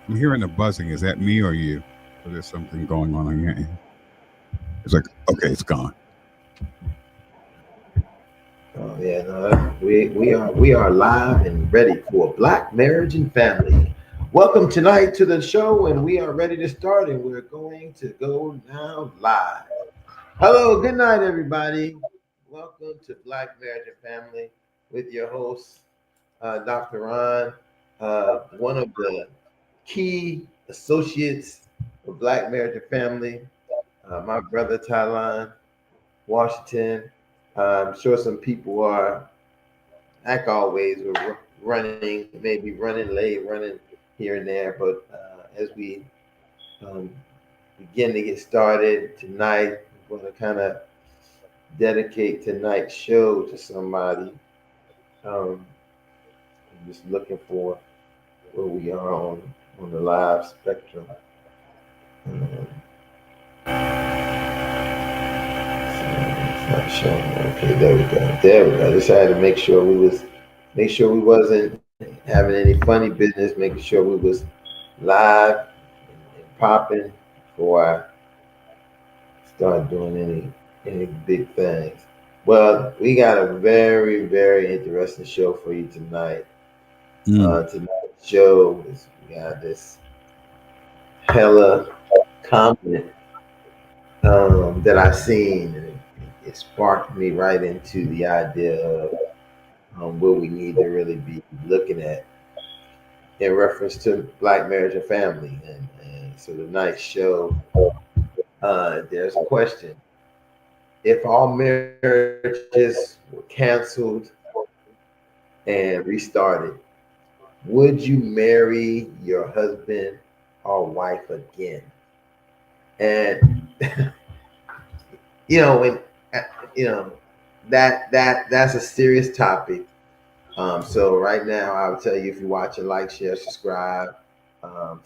I'm hearing a buzzing. Is that me or you? Or there's something going on your end? It's like, okay, it's gone. Oh yeah, no, we are live and ready for Black Marriage and Family. Welcome tonight to the show, and we are ready to start, and we're going to go now live. Hello, good night, everybody. Welcome to Black Marriage and Family with your host, Dr. Ron, one of the key associates of Black Marriage and Family, my brother Tylan Washington. I'm sure some people are, like always, we're running, maybe running late, running here and there. But as we um, begin to get started tonight, we're going to kind of dedicate tonight's show to somebody. I'm just looking for where we are on the live spectrum. Um, it's not showing. Okay, there we go. There we go. Just had to make sure we wasn't having any funny business, making sure we was live and popping before I start doing any big things. Well, we got a very interesting show for you tonight. Mm. Tonight's show is we got this hella comment that I seen, and it sparked me right into the idea of what we need to really be looking at in reference to Black marriage and family. And so tonight's show, there's a question: if all marriages were canceled and restarted, would you marry your husband or wife again? And you know, when you know that's a serious topic. So right now, I would tell you, if you're watching, like, share, subscribe.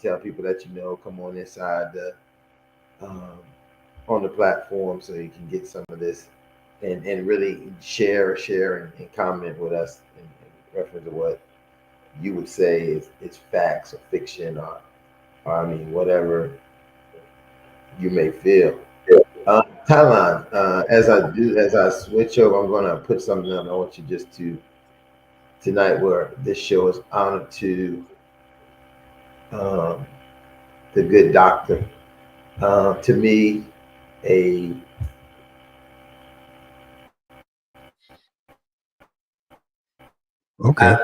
Tell people that you know. Come on inside um, on the platform so you can get some of this and really share and comment with us in reference to what you would say is facts or fiction or I mean whatever you may feel. Thailand, as I switch over, I'm gonna put something up. I want you just to tonight where this show is honored to um, the good doctor. To me, a Okay.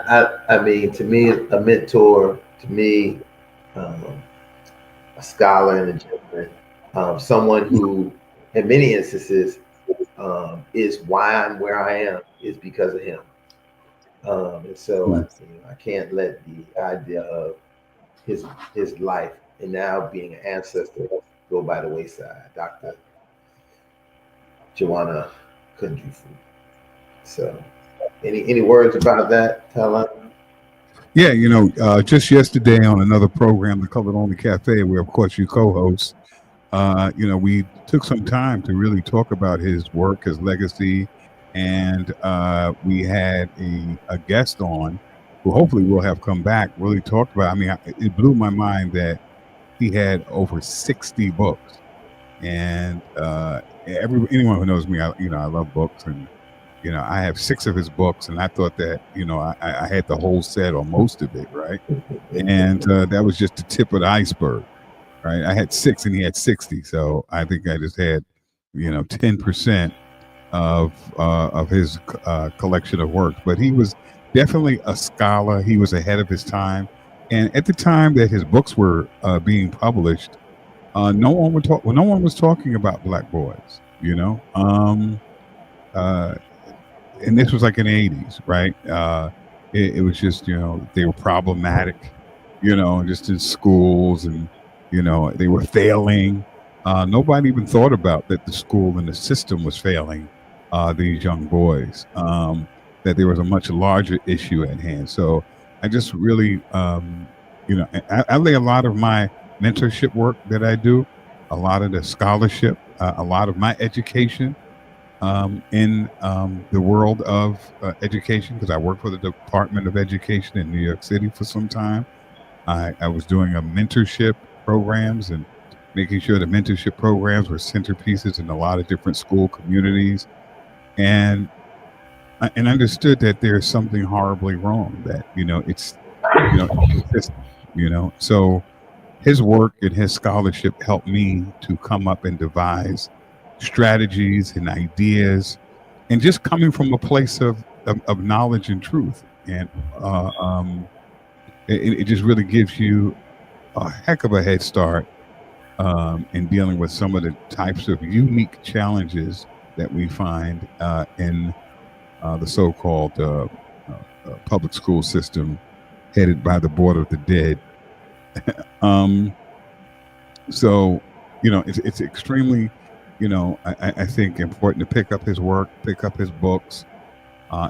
I mean, to me, a mentor, to me, um, a scholar and a gentleman, someone who, in many instances, is why I'm where I am is because of him. And so Mm. I can't let the idea of his his life and now being an ancestor go by the wayside. Dr. Joanna Kunjufu. So, any words about that, Talon? Yeah, just yesterday on another program, the Colored Only Cafe, where of course you co-host, we took some time to really talk about his work, his legacy, and we had a guest on who hopefully will have come back. Really talked about. I mean, it blew my mind that he had over 60 books, and anyone who knows me, I love books, and I have six of his books, and I thought that I had the whole set or most of it, right? And that was just the tip of the iceberg, right? I had six, and he had 60, so I think I just had 10% of his collection of works. But he was definitely a scholar. He was ahead of his time, and at the time that his books were being published, no one would talk. Well, no one was talking about black boys. Uh, and this was like in the 80s, right? It was just, they were problematic, just in schools, and, they were failing. Nobody even thought about that the school and the system was failing these young boys, that there was a much larger issue at hand. So I just really, I lay a lot of my mentorship work that I do, a lot of the scholarship, a lot of my education in the world of education, because I worked for the Department of Education in New York City for some time. I was doing a mentorship programs and making sure the mentorship programs were centerpieces in a lot of different school communities, and and understood that there's something horribly wrong. That it's it's the system. So his work and his scholarship helped me to come up and devise strategies and ideas, and just coming from a place of knowledge and truth. And it just really gives you a heck of a head start in dealing with some of the types of unique challenges that we find in the so-called public school system headed by the Board of the Dead. Um, so, it's extremely, I think important to pick up his work, pick up his books,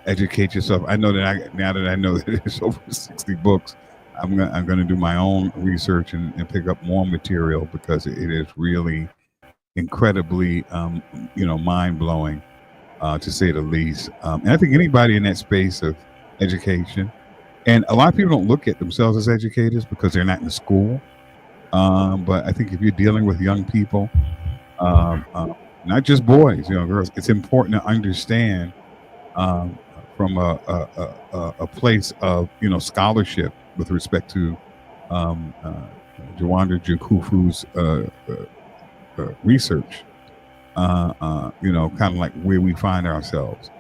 educate yourself. I know that now that I know that there's over 60 books, I'm gonna do my own research and pick up more material because it is really incredibly mind blowing, to say the least. And I think anybody in that space of education, and a lot of people don't look at themselves as educators because they're not in school. But I think if you're dealing with young people, um, uh, not just boys, girls, it's important to understand from a place of scholarship with respect to Jawanda Jakufu's research. Kind of like where we find ourselves,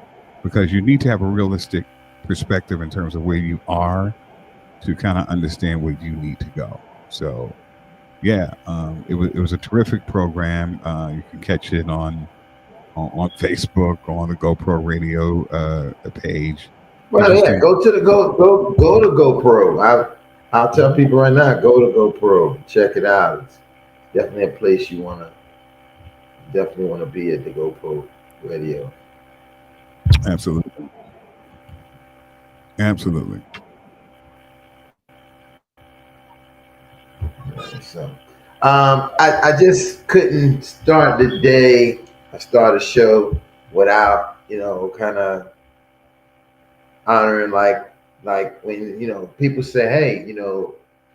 because you need to have a realistic perspective in terms of where you are to kind of understand where you need to go. So yeah, it was a terrific program. You can catch it on Facebook, on the GoPro Radio page. Well, yeah, Interesting. go to GoPro. I'll tell people right now, go to GoPro, check it out. It's definitely a place you definitely want to be at the GoPro Radio. Absolutely. Absolutely. So, I just couldn't start the day, start a show without kind of honoring like when people say, hey,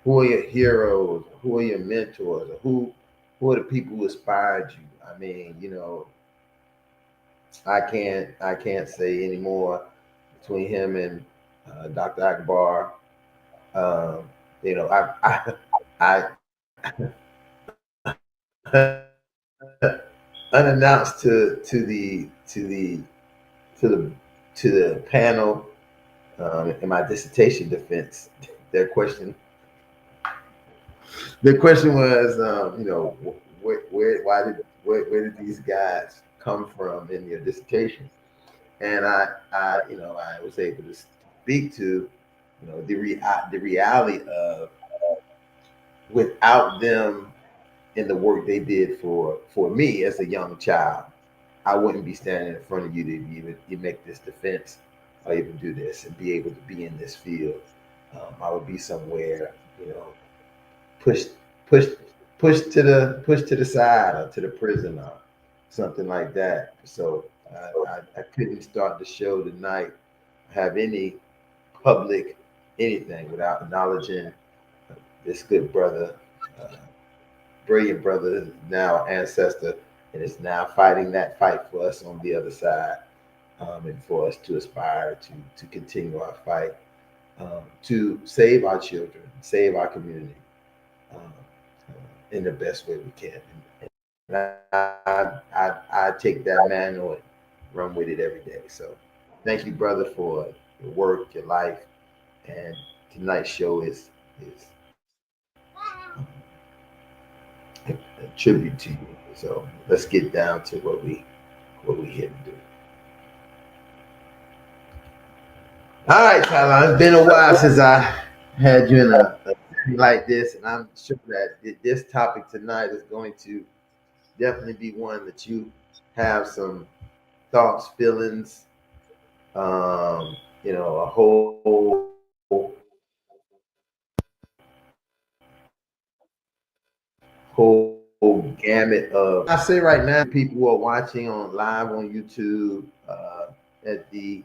who are your heroes, who are your mentors, or who are the people who inspired you. I mean, I can't say anymore between him and Dr. Akbar. Um, I unannounced to the to the panel in my dissertation defense. Their question the question was, where did these guys come from in your dissertation? And I was able to speak to, the reality of, without them and the work they did for me as a young child, I wouldn't be standing in front of you to be able to make this defense or even do this and be able to be in this field. I would be somewhere, pushed pushed pushed to the side or to the prison or something like that. So I couldn't start the show tonight, have any public anything without acknowledging this good brother, uh, brilliant brother, now ancestor, and is now fighting that fight for us on the other side, and for us to aspire to continue our fight, to save our children, save our community, in the best way we can. And I take that mantle and run with it every day. So thank you, brother, for your work, your life, and tonight's show is a tribute to you. So let's get down to what we here to do. All right, Tyler. It's been a while since I had you in a setting like this, and I'm sure that this topic tonight is going to definitely be one that you have some thoughts, feelings, a whole gamut of. I say right now, people who are watching on live on YouTube, at the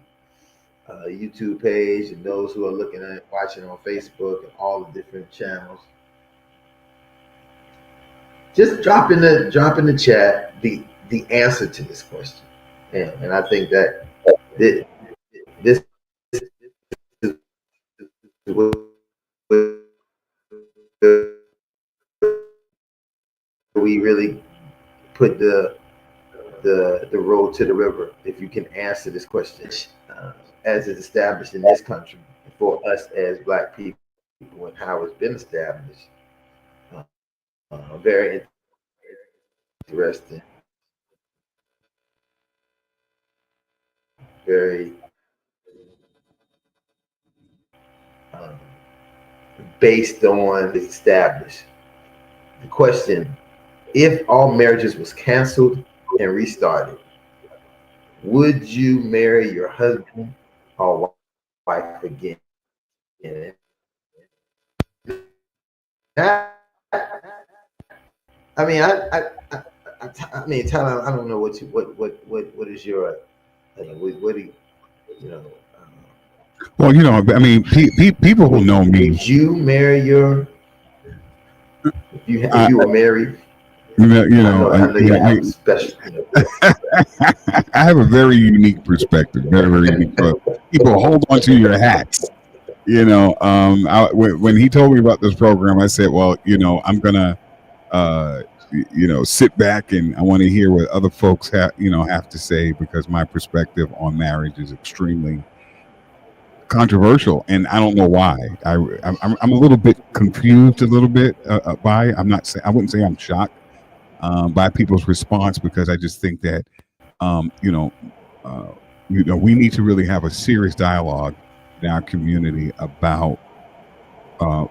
YouTube page and those who are looking at watching on Facebook and all the different channels. Just drop in the chat the answer to this question, and I think that this this is what we really put the road to the river. If you can answer this question, as it's established in this country for us as Black people and how it's been established, very interesting, very um, based on it's established. The question: if all marriages was canceled and restarted, would you marry your husband or wife again? And I, I mean, I mean, Tyler, I don't know what is your, what do you know? Well, I mean, people who know me, Would you marry your if I, you were married? you I know, know I, I know you you know, have a special. I have a very unique perspective, very, very unique. But people hold on to your hats. When he told me about this program, I said, well, I'm gonna, sit back and I want to hear what other folks have to say because my perspective on marriage is extremely controversial, and I don't know why. I'm a little bit confused, a little bit by. I'm not saying I wouldn't say I'm shocked by people's response because I just think that um, you know uh, we need to really have a serious dialogue in our community about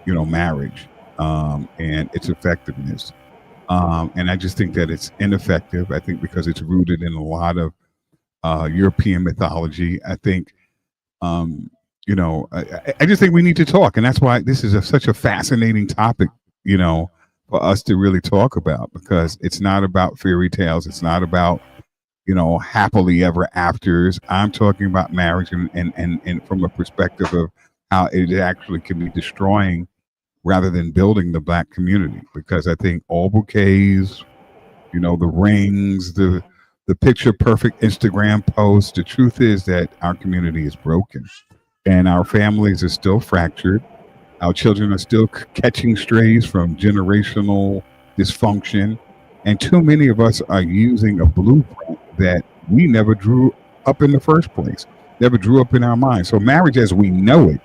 marriage and its effectiveness. And I just think that it's ineffective. I think because it's rooted in a lot of European mythology. I think I just think we need to talk, and that's why this is such a fascinating topic. You know, for us to really talk about because it's not about fairy tales. It's not about happily ever afters. I'm talking about marriage and from a perspective of how it actually can be destroying rather than building the Black community. Because I think all bouquets, the rings, the picture perfect Instagram post. The truth is that our community is broken and our families are still fractured. Our children are still catching strays from generational dysfunction. And too many of us are using a blueprint that we never drew up in the first place, never drew up in our minds. So, marriage as we know it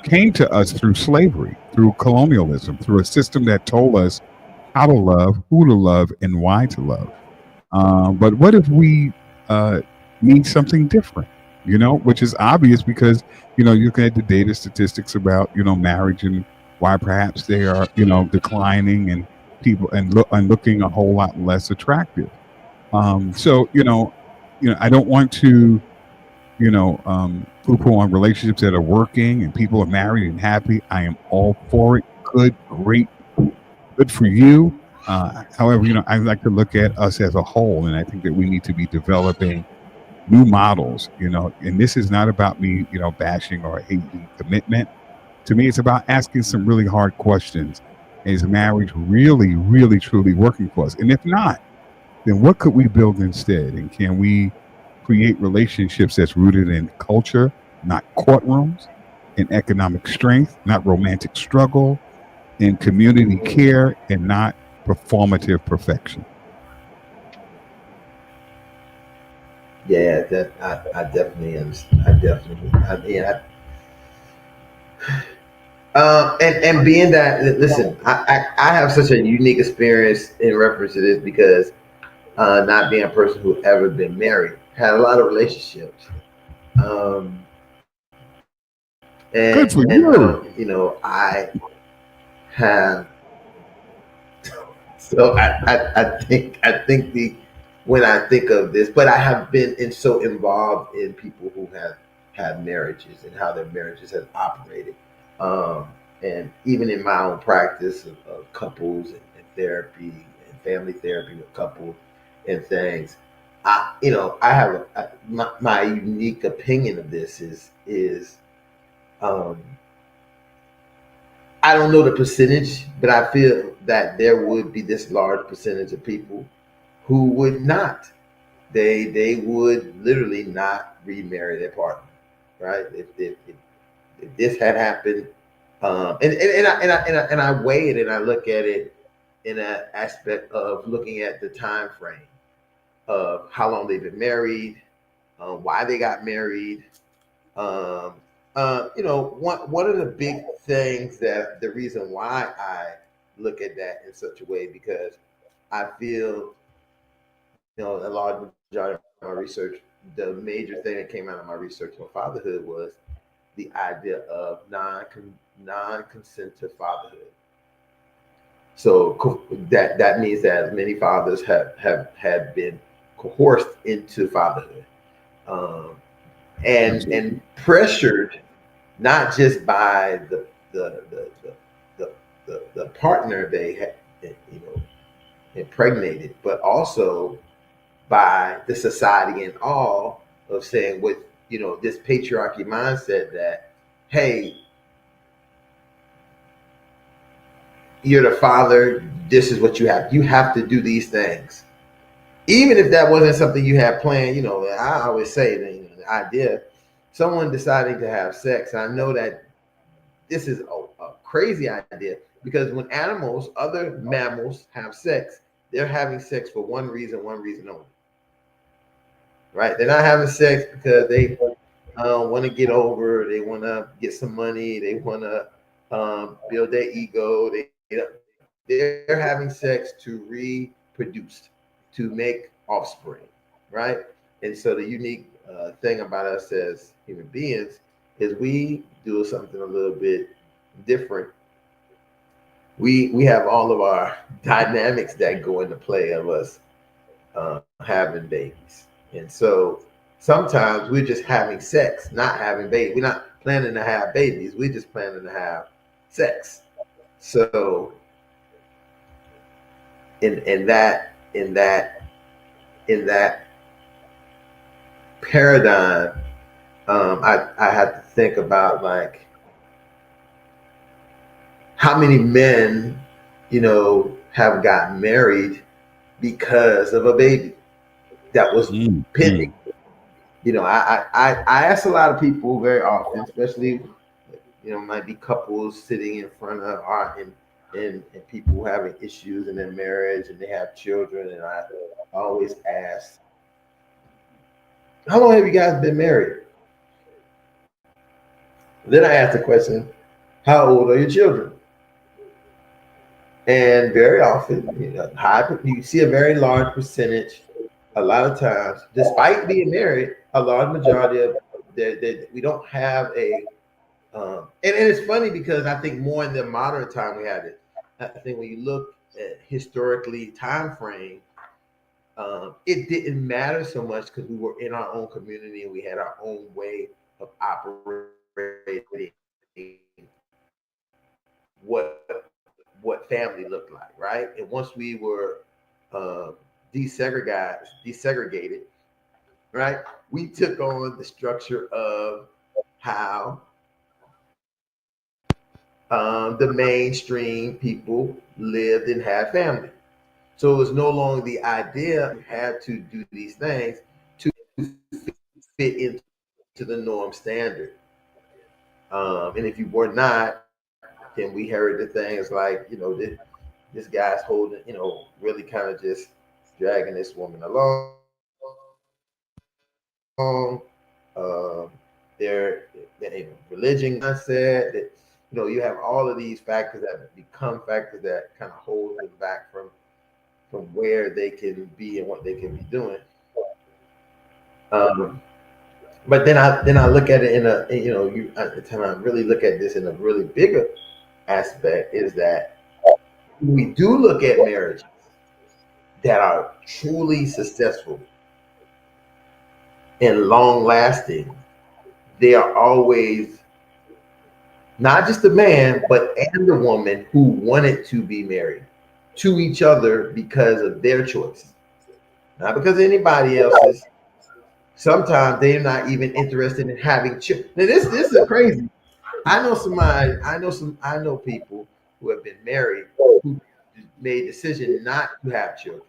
came to us through slavery, through colonialism, through a system that told us how to love, who to love, and why to love. But what if we need something different? Which is obvious because you look at the data statistics about marriage and why perhaps they are declining and people and looking a whole lot less attractive. So I don't want to poo-poo on relationships that are working and people are married and happy. I am all for it. Good, great, good for you. However, I like to look at us as a whole, and I think that we need to be developing new models. And this is not about me, bashing or hating commitment. To me, it's about asking some really hard questions. Is marriage really, really, truly working for us? And if not, then what could we build instead? And can we create relationships that's rooted in culture, not courtrooms, in economic strength, not romantic struggle, in community care, and not performative perfection? Yeah, that I definitely understand. I definitely, yeah. And being that, listen, I have such a unique experience in reference to this because not being a person who ever been married, had a lot of relationships, um, Good for and you. I have. So I think the when I think of this, but I have been so involved in people who have had marriages and how their marriages have operated, um, and even in my own practice of couples and therapy and family therapy with couples and things. I have my unique opinion of this is um, I don't know the percentage, but I feel that there would be this large percentage of people who would not. They would literally not remarry their partner, right? If this had happened, and I weigh it and I look at it in an aspect of looking at the time frame of how long they've been married, why they got married. Um, one of the big things that the reason why I look at that in such a way because I feel a large majority of my research, the major thing that came out of my research on fatherhood was the idea of non-consent to fatherhood. So that means that many fathers have been coerced into fatherhood, um, and pressured not just by the partner they had impregnated, but also by the society and all of saying with this patriarchy mindset that hey, you're the father, this is what you have to do these things even if that wasn't something you had planned. I always say that the idea someone deciding to have sex, I know that this is a crazy idea because when other mammals have sex, they're having sex for one reason only, right? They're not having sex because they want to get over, they want to get some money, they want to build their ego. They're having sex to reproduce, to make offspring, right? And so the unique thing about us as human beings is we do something a little bit different. We have all of our dynamics that go into play of us having babies. And so sometimes we're just having sex, not having babies. We're not planning to have babies. We're just planning to have sex. So in that paradigm, I had to think about like how many men, have gotten married because of a baby that was pending. I ask a lot of people very often, especially might be couples sitting in front of art and people having issues in their marriage and they have children, and I always ask, how long have you guys been married? Then I ask the question, how old are your children? And very often, you see a very large percentage, a lot of times, despite being married, a large majority of we don't have a and it's funny because I think more in the modern time we have it. I think when you look at historically time frame, it didn't matter so much because we were in our own community and we had our own way of operating what family looked like, right? And once we were uh, desegregated, right, we took on the structure of how the mainstream people lived and had family. So it was no longer the idea you had to do these things to fit into the norm standard. And if you were not, then we heard the things like, this guy's holding, really kind of just dragging this woman along. Their religion mindset that you have all of these factors that become factors that kind of hold them back from where they can be and what they can be doing. Um, but then I look at it in a at the time I really look at this in a really bigger aspect is that we do look at marriages that are truly successful and long lasting. They are always not just the man, but and the woman who wanted to be married to each other because of their choice. not because anybody else's. Sometimes they're not even interested in having children. Now this is crazy. I know people who have been married who made a decision not to have children.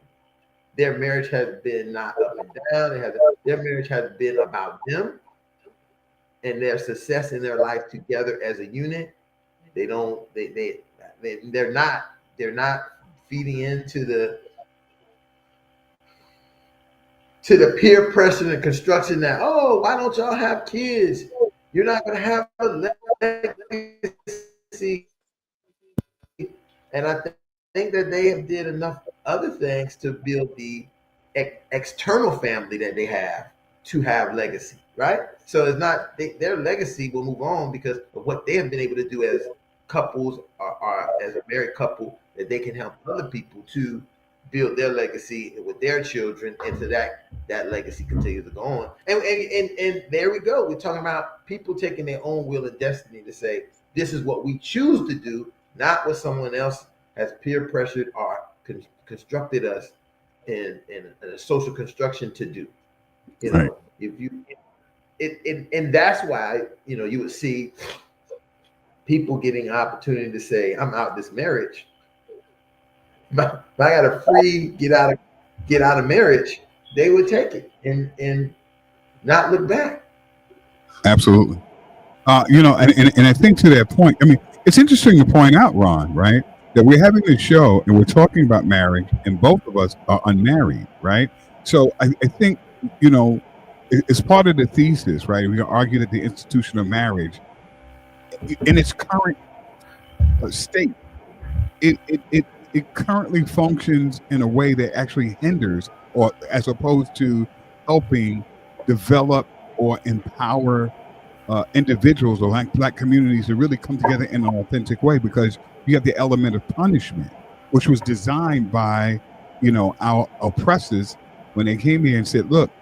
Their marriage has been not up and down. Their marriage has been about them and their success in their life together as a unit. They don't. They're not feeding into the peer pressure and construction that, oh, why don't y'all have kids? You're not going to have a legacy. And I think that they have did enough other things to build the external family that they have to have legacy, right? So it's not their legacy will move on because of what they have been able to do as couples or as a married couple, that they can help other people to build their legacy with their children, and so that legacy continues to go on. And there we go. We're talking about people taking their own will and destiny to say, this is what we choose to do, not what someone else has peer pressured or constructed us in a social construction to do. You Right. know, if you and that's why, you would see people getting an opportunity to say, I'm out this marriage. But if I got a free get out of marriage, they would take it and not look back. Absolutely. And I think to that point, I mean, it's interesting to point out, Ron, right, that we're having this show and we're talking about marriage, and both of us are unmarried, right? So I think, you know, it's part of the thesis, right? We argue that the institution of marriage, in its current state, it currently functions in a way that actually hinders, or as opposed to helping develop or empower individuals or black communities to really come together in an authentic way, because you have the element of punishment, which was designed by, our oppressors when they came here and said, look,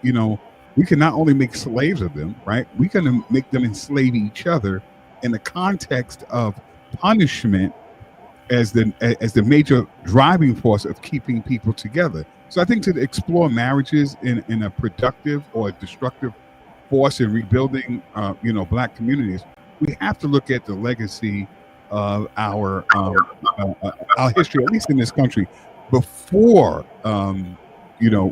we can not only make slaves of them, right? We can make them enslave each other in the context of punishment as the major driving force of keeping people together. So I think to explore marriages in a productive or destructive force in rebuilding, black communities, we have to look at the legacy of our history, at least in this country, before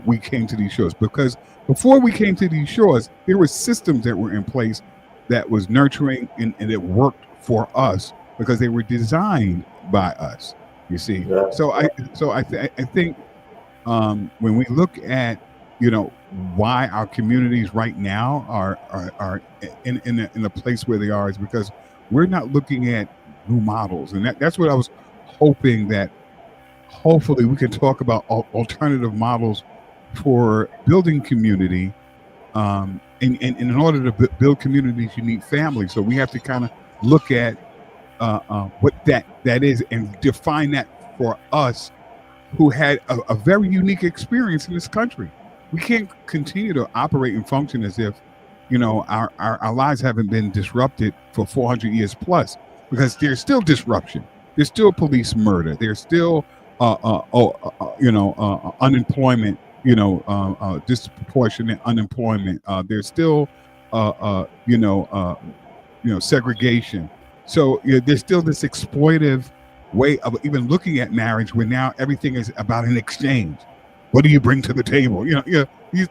we came to these shores. Because before we came to these shores, there were systems that were in place that was nurturing and it worked for us because they were designed by us. You see, Yeah. I think when we look at why our communities right now are in a place where they are, is because we're not looking at new models, and that's what I was hoping that hopefully we can talk about alternative models for building community. And in order to build communities, you need families. So we have to kind of look at what that is and define that for us who had a very unique experience in this country. We can't continue to operate and function as if, our lives haven't been disrupted for 400 years plus, because there's still disruption. There's still police murder. There's still, unemployment, disproportionate unemployment. There's still, segregation. So there's still this exploitive way of even looking at marriage, where now everything is about an exchange. What do you bring to the table?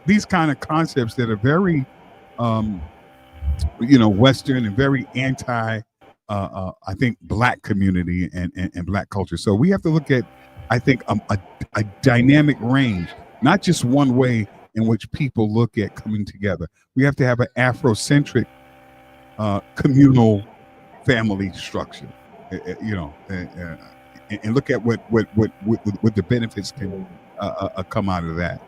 These kind of concepts that are very, Western and very anti, I think, black community and black culture. So we have to look at, I think, a dynamic range, not just one way in which people look at coming together. We have to have an Afrocentric communal family structure, and look at what the benefits can come out of that.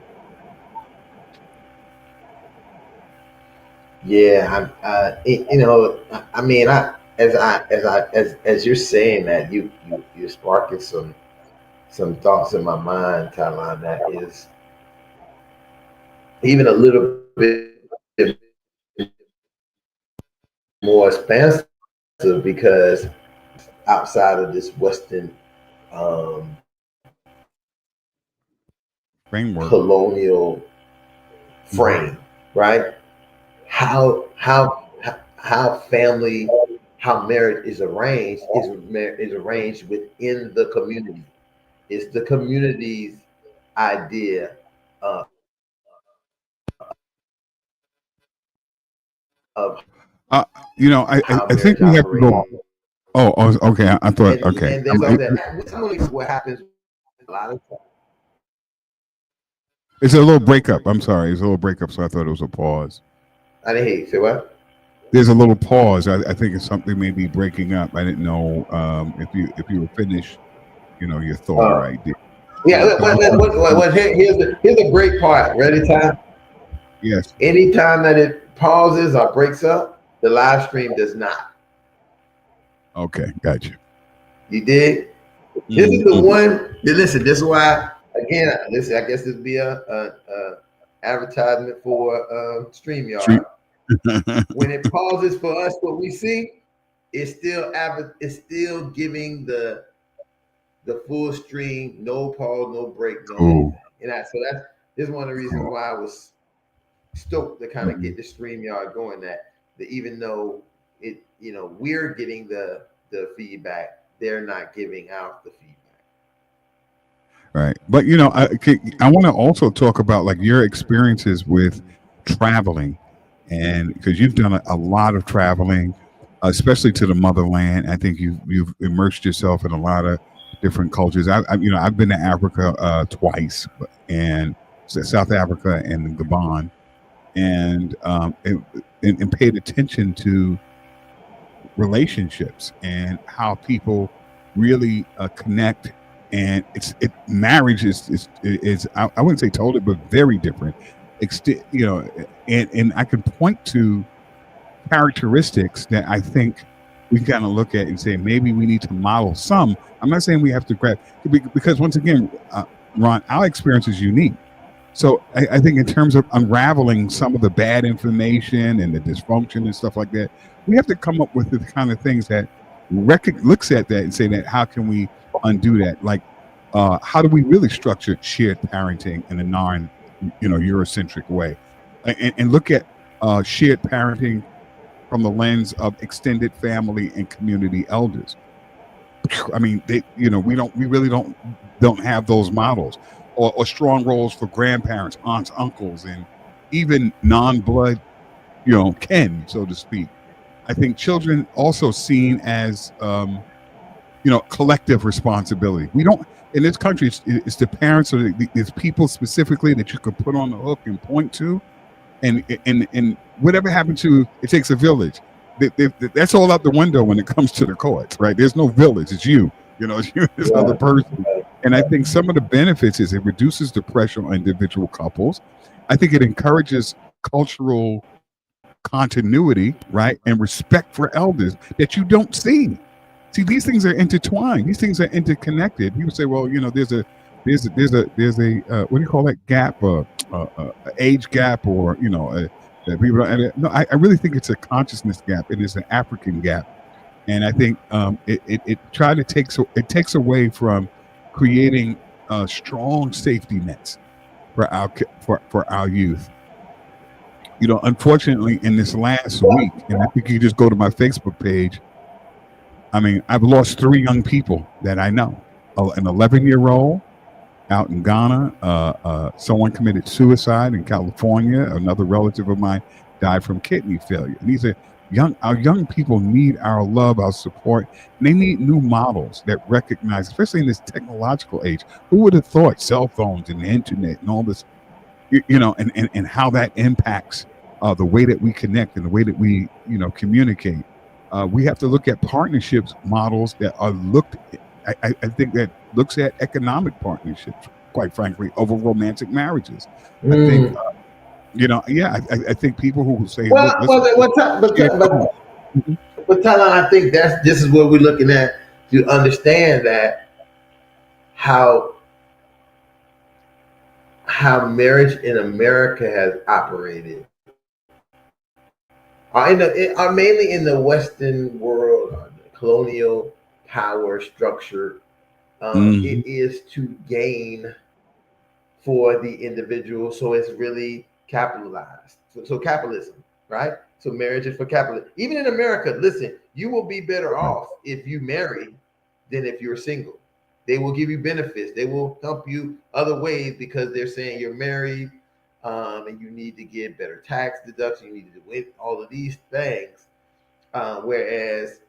Yeah, I mean, as you're saying that, you're sparking some thoughts in my mind, Talon, that is even a little bit more expansive, because outside of this Western um, framework. colonial Mhm. frame, right? How family, how marriage is arranged is arranged within the community. It's the community's idea of of Uh, you know, how I think marriage we have to operates. go. Oh, okay. I thought, okay. And there's all that. Some of what happens a lot of times. It's a little breakup. I'm sorry. It's a little breakup. So I thought it was a pause. I didn't hear you say what? There's a little pause. I think it's something maybe breaking up. I didn't know if you were finished, your thought or Uh, idea. yeah. But I'm Here's a great part. Ready, time? yes. Anytime that it pauses or breaks up, the live stream does not. Okay, gotcha. You did. This is the Mm-hmm. one. Listen, this is why. Again, listen. I guess this would be a advertisement for Street. StreamYard. When it pauses for us, what we see it's still giving the full stream, no pause, no break, no Cool. anything. So this is one of the reasons Cool. why I was stoked to kind of Mhm. get the StreamYard going. That even though we're getting the feedback, they're not giving out the feedback. Right. But I want to also talk about like your experiences with traveling, and because you've done a lot of traveling, especially to the motherland. I think you've immersed yourself in a lot of different cultures. I've been to Africa twice, and South Africa and Gabon, and and paid attention to relationships and how people really connect. And marriage is I wouldn't say totally, but very different. And I can point to characteristics that I think we kind of look at and say maybe we need to model some. I'm not saying we have to grab, because once again, Ron, our experience is unique. So I think in terms of unraveling some of the bad information and the dysfunction and stuff like that, we have to come up with the kind of things that looks at that and say that how can we undo that? Like, how do we really structure shared parenting in a Eurocentric way, and look at shared parenting from the lens of extended family and community elders. I mean, we really don't have those models, or strong roles for grandparents, aunts, uncles, and even non-blood, kin, so to speak. I think children also seen as collective responsibility. We don't in this country. It's the parents or it's people specifically that you can put on the hook and point to, and whatever happened to it takes a village. That's all out the window when it comes to the courts, right? There's no village. It's you. It's you, this other Right. person. And I think some of the benefits is it reduces the pressure on individual couples. I think it encourages cultural continuity, right, and respect for elders that you don't see. See, these things are intertwined. These things are interconnected. People say, well, there's a what do you call that gap, age gap, or that people don't. No, I really think it's a consciousness gap. It is an African gap, and I think it try to takes away from creating strong safety nets for our youth. Unfortunately, in this last week, and I think you just go to my Facebook page. I mean, I've lost three young people that I know. An 11-year-old out in Ghana. Someone committed suicide in California. Another relative of mine died from kidney failure. And these are our young people need our love, our support. And they need new models that recognize, especially in this technological age. Who would have thought cell phones and the internet and all this, and how that impacts the way that we connect and the way that we, communicate. We have to look at partnerships models that are looked. I think that looks at economic partnerships, quite frankly, over romantic marriages. I think, Mm. yeah, I think people who say, look, Well, let's well, what time, share goals. Mhm. but Tyler, I think this is what we're looking at to understand that how marriage in America has operated, or mainly in the Western world, or the colonial power structure. Mhm. It is to gain for the individual. So it's really capitalized. So capitalism, right? So marriage is for capitalism. Even in America, listen, you will be better off if you marry than if you're single. They will give you benefits. They will help you other ways because they're saying you're married, and you need to get better tax deduction. You need to do all of these things. Whereas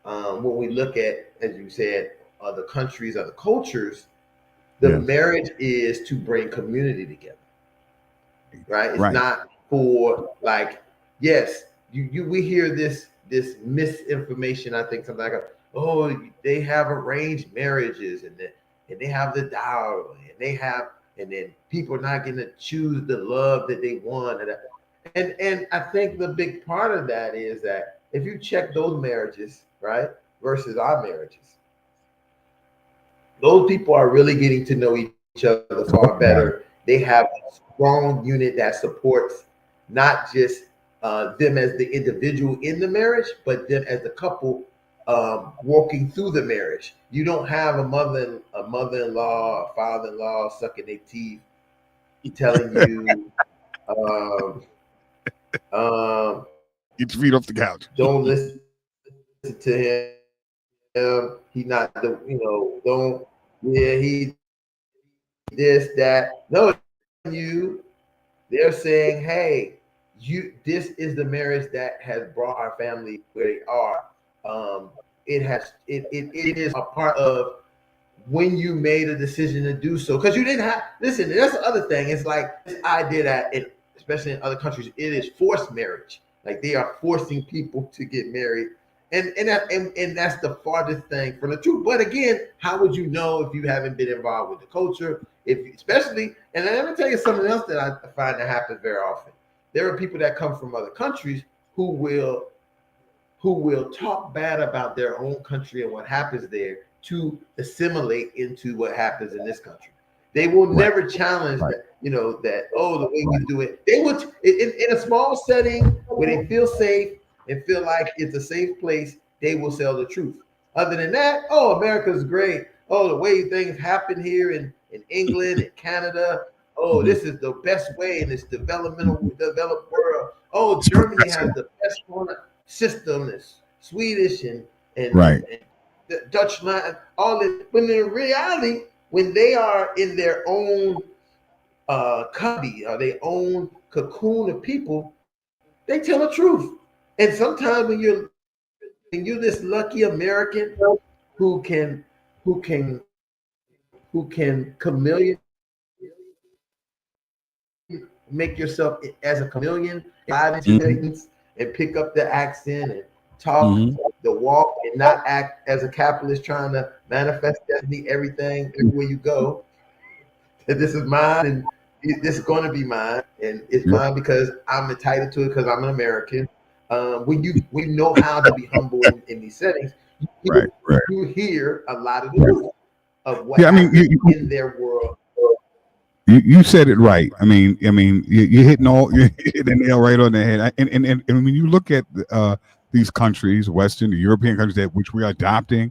when we look at, as you said, other countries, other cultures, the Yes. marriage is to bring community together, right? It's Right. not for like, yes, we hear this misinformation. I think something like, oh, they have arranged marriages and they have the dowry and they have, and then people are not going to choose the love that they want. And I think the big part of that is that if you check those marriages, right, versus our marriages, those people are really getting to know each other far better. They have a strong unit that supports not just them as the individual in the marriage, but them as the couple walking through the marriage. You don't have a mother-in-law, a father-in-law sucking their teeth, telling you, um, Get your feet off the couch. don't listen to him. He not the don't he this that no you. They're saying, hey, this is the marriage that has brought our family where they are. It is a part of when you made a decision to do so, because you didn't have, listen, that's the other thing. It's like this idea that especially in other countries, it is forced marriage. Like they are forcing people to get married. And that's the farthest thing from the truth. But again, how would you know if you haven't been involved with the culture? If especially, and let me tell you something else that I find that happens very often. There are people that come from other countries who will talk bad about their own country and what happens there to assimilate into what happens in this country. They will never challenge that, that, oh, the way we do it. They would, in a small setting where they feel safe and feel like it's a safe place, they will sell the truth. Other than that, oh, America's great. Oh, the way things happen here in England and Canada. Oh, this is the best way in this developed world. Oh, Germany has the best system. It's Swedish and the Dutch line, all this. When in reality, when they are in their own cubby or their own cocoon of people, they tell the truth. And sometimes when you're this lucky American who can who can who can chameleon, make yourself as a chameleon, live into things and pick up the accent and talk the walk and not act as a capitalist trying to manifest destiny, everything, everywhere you go. That this is mine and this is going to be mine and it's mine because I'm entitled to it because I'm an American. When you know how to be humble in these settings, you hear a lot of the truth of what happens in their world. You said it right. I mean, you're hitting the nail right on the head. And when you look at these countries, Western, the European countries that which we are adopting,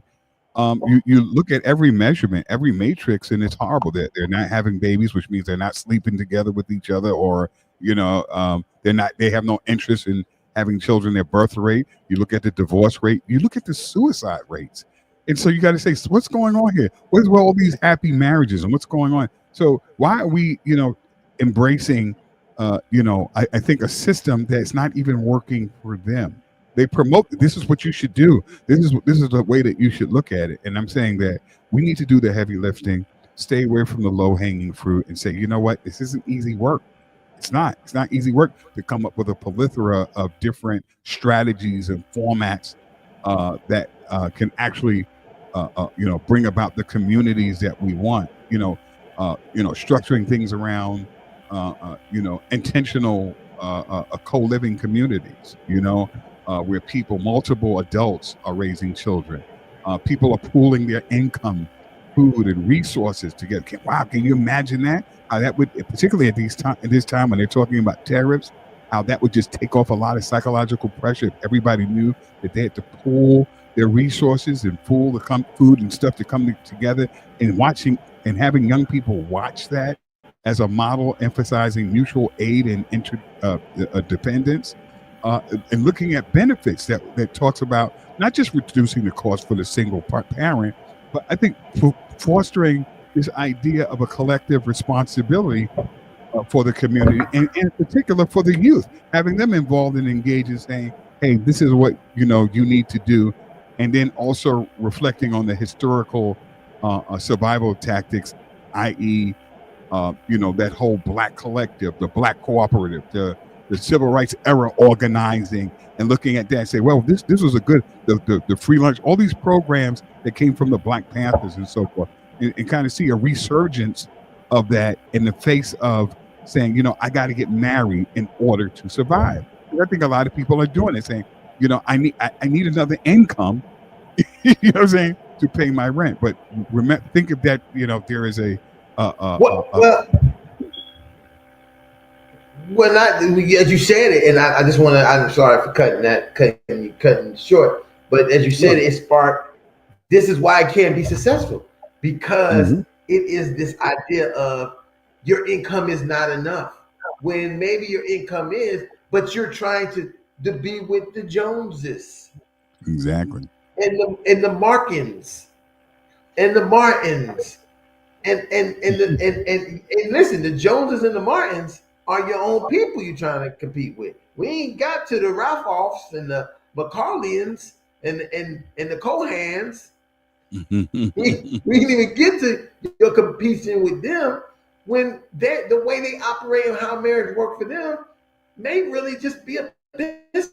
you look at every measurement, every matrix, and it's horrible. That they're not having babies, which means they're not sleeping together with each other, or they have no interest in having children. Their birth rate. You look at the divorce rate. You look at the suicide rates, and so you got to say, so what's going on here? Where's all these happy marriages, and what's going on? So why are we, embracing, I think a system that's not even working for them? They promote this is what you should do. This is the way that you should look at it. And I'm saying that we need to do the heavy lifting, stay away from the low hanging fruit, and say, you know what, this isn't easy work. It's not easy work to come up with a plethora of different strategies and formats that can actually, bring about the communities that we want. Structuring things around, intentional co-living communities. Where multiple adults are raising children. People are pooling their income, food, and resources together. Wow, can you imagine that? How that would, particularly at this time when they're talking about tariffs, how that would just take off a lot of psychological pressure if everybody knew that they had to pool their resources and pool the food and stuff to come together, and watching and having young people watch that as a model emphasizing mutual aid and dependence, uh, and looking at benefits that talks about not just reducing the cost for the single parent, but I think fostering this idea of a collective responsibility for the community, and in particular for the youth, having them involved and engaged in saying, "Hey, this is what you need to do," and then also reflecting on the historical survival tactics, i.e., that whole black collective, the black cooperative, the civil rights era organizing, and looking at that and say, well, this was a good the free lunch, all these programs that came from the Black Panthers and so forth, and kind of see a resurgence of that in the face of saying, I got to get married in order to survive. I think a lot of people are doing it, saying, I need another income, you know what I'm saying, to pay my rent. But remember, think of that, there is a well, not as you said it, and I just want to. I'm sorry for cutting short, but as you said it sparked. This is why it can't be successful, because it is this idea of your income is not enough, when maybe your income is, but you're trying to be with the Joneses, exactly, and the Markins, and the Martins. And listen, the Joneses and the Martins are your own people you're trying to compete with. We ain't got to the Ralphs and the McCarlians and the Cohans. we didn't even get to your competing with them, when the way they operate and how marriage work for them may really just be a business.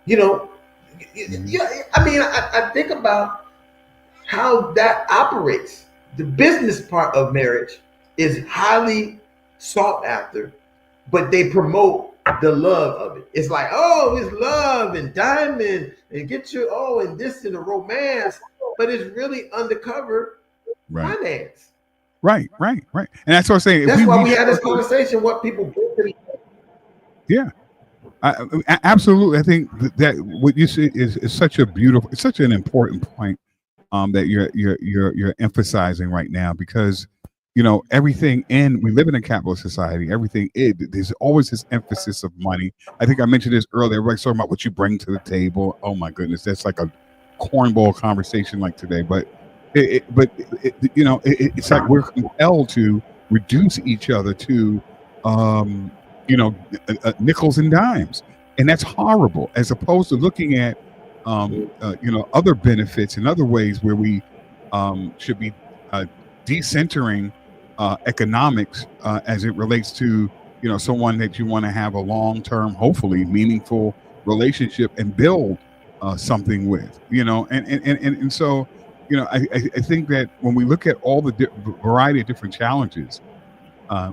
Yeah, I mean, I think about how that operates. The business part of marriage is highly sought after, but they promote the love of it. It's like, oh, it's love and diamond and get your and this and the romance, but it's really undercover finance. Right. And that's what I'm saying. That's why we had this conversation. What people bring to the yeah. Absolutely. I think that what you see is such it's such an important point that you're emphasizing right now, because everything we live in a capitalist society. There's always this emphasis of money. I think I mentioned this earlier. Everybody's talking about what you bring to the table. Oh my goodness, that's like a cornball conversation like today. But it's like we're compelled to reduce each other to nickels and dimes, and that's horrible. As opposed to looking at other benefits and other ways where we should be decentering economics as it relates to someone that you want to have a long-term, hopefully meaningful relationship and build something with, and so I think that when we look at all the variety of different challenges,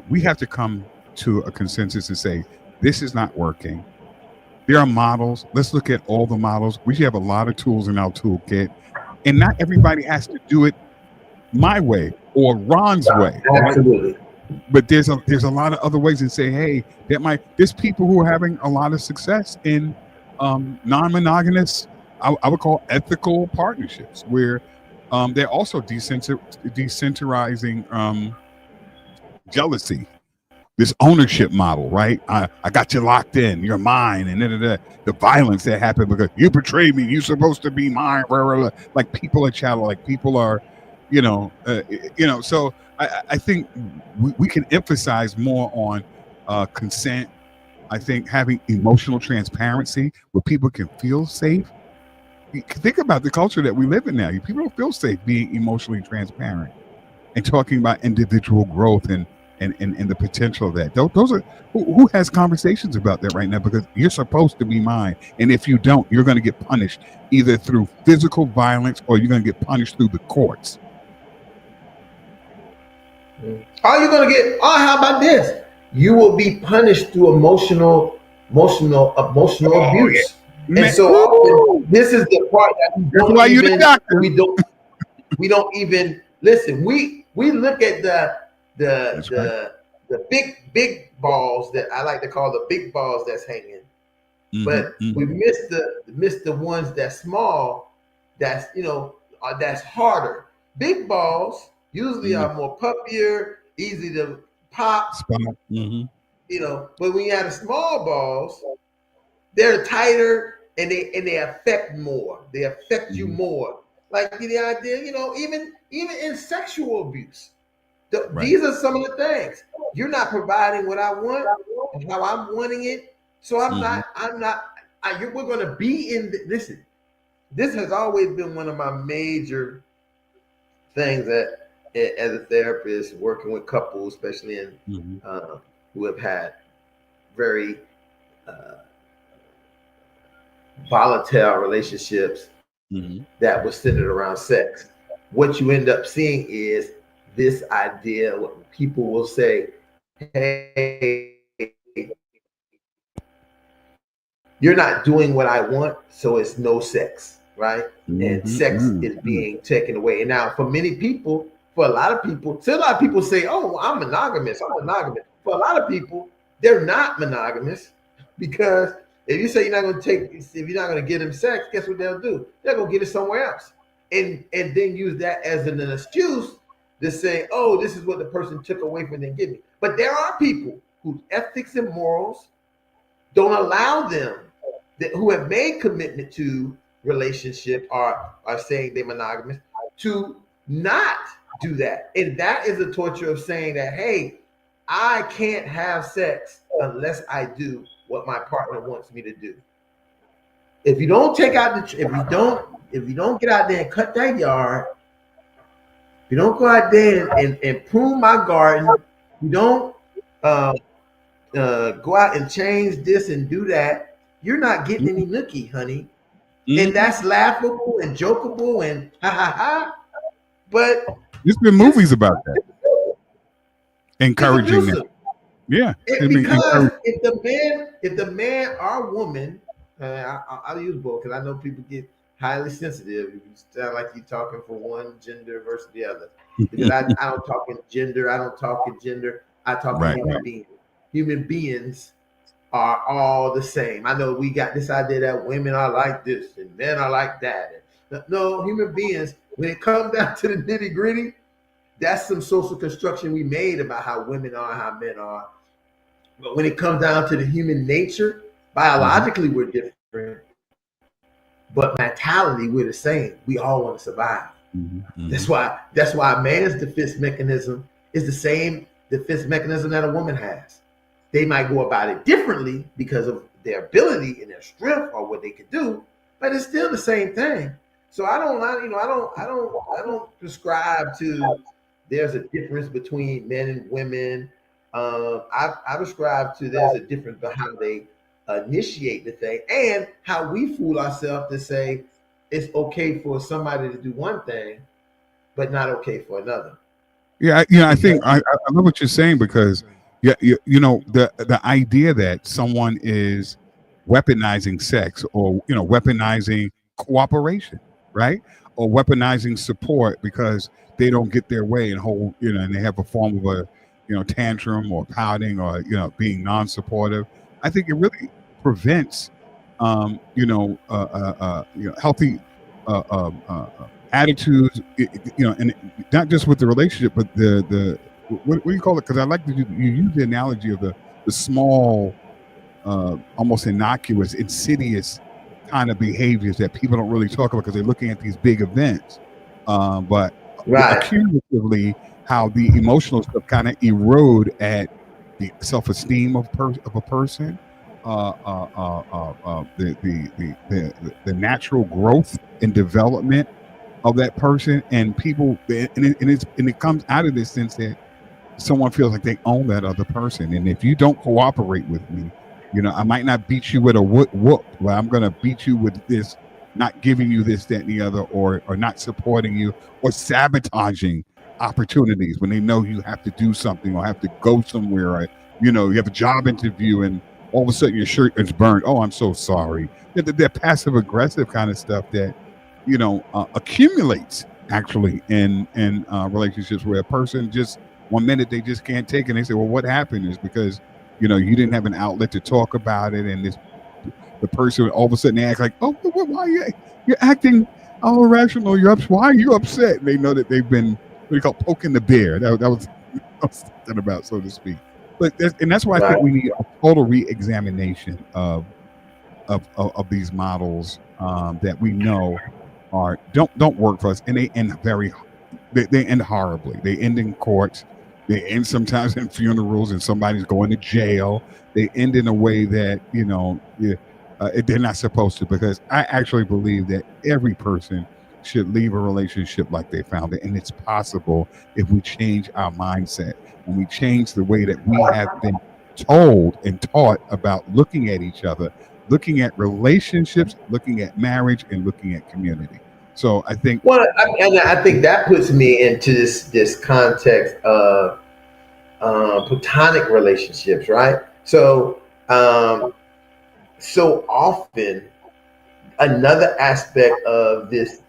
we have to come to a consensus and say, this is not working. There are models. Let's look at all the models. We should have a lot of tools in our toolkit, and not everybody has to do it my way or Ron's way. Absolutely. Right? But there's a lot of other ways, and say, hey, there's people who are having a lot of success in non-monogamous, I would call ethical partnerships, where they're also decentralizing jealousy, this ownership model, right? I got you locked in, you're mine, and the violence that happened because you betrayed me, you're supposed to be mine, blah, blah, blah. Like people are chattel, like people are, so I think we can emphasize more on consent. I think having emotional transparency where people can feel safe. Think about the culture that we live in now. People don't feel safe being emotionally transparent and talking about individual growth and the potential of that. Those are who has conversations about that right now, because you're supposed to be mine, and if you don't, you're going to get punished either through physical violence or you're going to get punished through the courts. Are you going to get? Oh, how about this? You will be punished through emotional abuse. Yeah. And so often, this is the part that we don't even listen. We look at the big balls that I like to call the big balls that's hanging, but we miss the ones that's small. That's that's harder. Big balls usually Mm. are more puffier, easy to pop, Spot. Mm-hmm. but when you have the small balls, they're tighter and they affect more. They affect you Mm-hmm. more. Like the idea, even in sexual abuse, Right. these are some of the things. You're not providing what I want and how I'm wanting it. So I'm Mm-hmm. not. I'm not. We're going to be in. Listen, this has always been one of my major things that, as a therapist, working with couples, especially in Mm-hmm. who have had very uh, volatile relationships Mm-hmm. that was centered around sex. What you end up seeing is this idea. What people will say, "Hey, you're not doing what I want, so it's no sex, right?" And Mm-hmm. sex is Mm-hmm. being taken away. And now, for many people, for a lot of people, so a lot of people say, "Oh, I'm monogamous. I'm monogamous." For a lot of people, they're not monogamous because if you say you're not going to if you're not going to give them sex, guess what they'll do? They'll go get it somewhere else, and then use that as an excuse to say, "Oh, this is what the person took away from them giving." But there are people whose ethics and morals don't allow them who have made commitment to relationship are saying they're monogamous to not do that. And that is the torture of saying that, hey, I can't have sex unless I do what my partner wants me to do. If you don't take out the if you don't get out there and cut that yard, if you don't go out there and prune my garden, you don't uh, go out and change this and do that, you're not getting any nookie, honey. And Mm-hmm. that's laughable and jokeable and ha ha ha. But There's been it's movies about that, it's encouraging that. abusive. Yeah. I mean, Because if the man or woman, I'll use both because I know people get highly sensitive. You sound like you're talking for one gender versus the other. Because I don't talk in gender. I don't talk in gender. I talk in right. human beings. Human beings are all the same. I know we got this idea that women are like this and men are like that. No, human beings, when it comes down to the nitty gritty, that's some social construction we made about how women are, how men are. But when it comes down to the human nature, Mm-hmm. biologically we're different, but mentality we're the same. We all want to survive. Mm-hmm. Mm-hmm. That's why a man's defense mechanism is the same defense mechanism that a woman has. They might go about it differently because of their ability and their strength or what they can do, but it's still the same thing. So I don't prescribe to there's a difference between men and women. I prescribe to there's a difference about how they initiate the thing and how we fool ourselves to say it's okay for somebody to do one thing, but not okay for another. Yeah, I Because think I love what you're saying because yeah, the idea that someone is weaponizing sex or weaponizing cooperation, right, or weaponizing support because they don't get their way and and they have a form of a tantrum or pouting or being non-supportive. I think it really prevents healthy attitudes, and not just with the relationship, but the what do you call it? Because I like that you use the analogy of the small, almost innocuous, insidious kind of behaviors that people don't really talk about because they're looking at these big events. But right, accumulatively, how the emotional stuff kind of erode at the self-esteem of a person, the natural growth and development of that person, and people, and it comes out of this sense that someone feels like they own that other person, and if you don't cooperate with me, I might not beat you with a whoop, but I'm going to beat you with this, not giving you this, that, and the other, or not supporting you, or sabotaging opportunities when they know you have to do something or have to go somewhere, or you have a job interview and all of a sudden your shirt is burned. Oh, I'm so sorry. That passive aggressive kind of stuff that accumulates actually in relationships where a person just one minute they just can't take it and they say, well, what happened is because you didn't have an outlet to talk about it, and the person all of a sudden they act like, oh, why you're acting "Oh, irrational, you're upset. Why are you upset?" And they know that they've been what you call poking the bear. That was I was thinking about, so to speak. But that's why I think Right. we need a total re-examination of these models that we know are don't work for us, and they end they end horribly. They end in courts. They end sometimes in funerals, and somebody's going to jail. They end in a way that yeah, they're not supposed to. Because I actually believe that every person should leave a relationship like they found it, and it's possible if we change our mindset and we change the way that we have been told and taught about looking at each other, looking at relationships, looking at marriage, and looking at community. So I think. Well, and I think that puts me into this context of platonic relationships, right? So often another aspect of this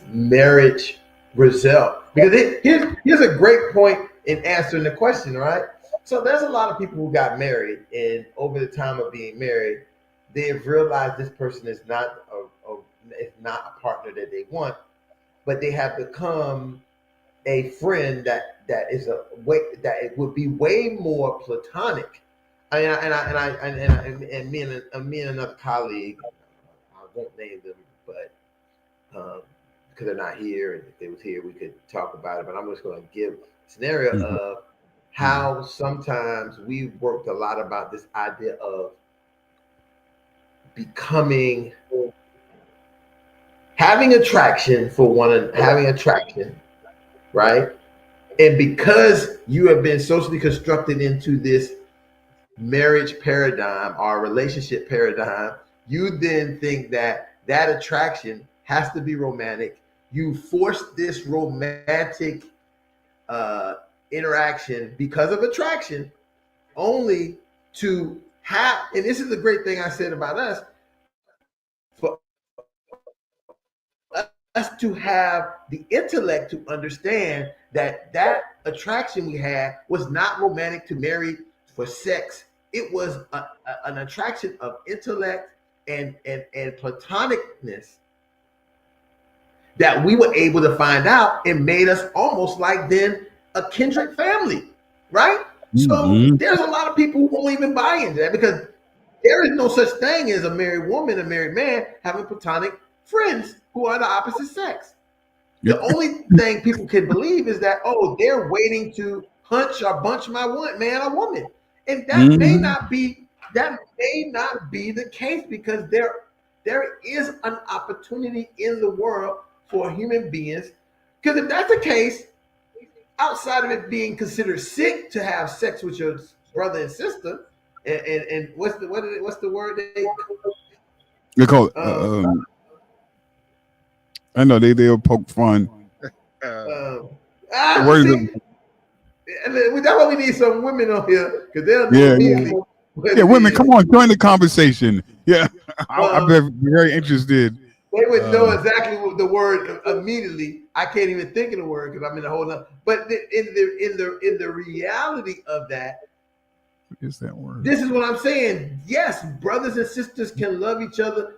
marriage result, because here's a great point in answering the question, right? So there's a lot of people who got married, and over the time of being married, they've realized this person is not a partner that they want, but they have become a friend that is a way that it would be way more platonic. And me and another colleague, I won't name them, but because they're not here, and if they was here, we could talk about it. But I'm just going to give a scenario Mhm, of mhm, how sometimes we worked a lot about this idea of becoming having attraction, right? And because you have been socially constructed into this marriage paradigm or relationship paradigm, you then think that that attraction has to be romantic. You force this romantic uh, interaction because of attraction, only to have, and this is the great thing I said about us, for us to have the intellect to understand that that attraction we had was not romantic to marry for sex. It was an attraction of intellect and platonicness that we were able to find out, and made us almost like then a kindred family, right? So mhm. there's a lot of people who won't even buy into that, because there is no such thing as a married woman, a married man having platonic friends who are the opposite sex. Yeah. The only thing people can believe is that, oh, they're waiting to hunch or bunch my man or woman, and Mhm. that may not be the case, because there is an opportunity in the world for human beings. Because if that's the case, outside of it being considered sick to have sex with your brother and sister, and what's the word they They call it. um, I know they'll poke fun. Uh, um, the you word see, is that's why we need some women on here, because they'll know yeah, yeah, immediately what yeah. it Women, come is. on, join the conversation. Yeah, I've Um, been very interested. they would know Um, exactly what the word immediately. I can't even think of the word because I'm in a whole nother. But in the reality of that, what is that word? this is what I'm saying. Yes, brothers and sisters can love each other,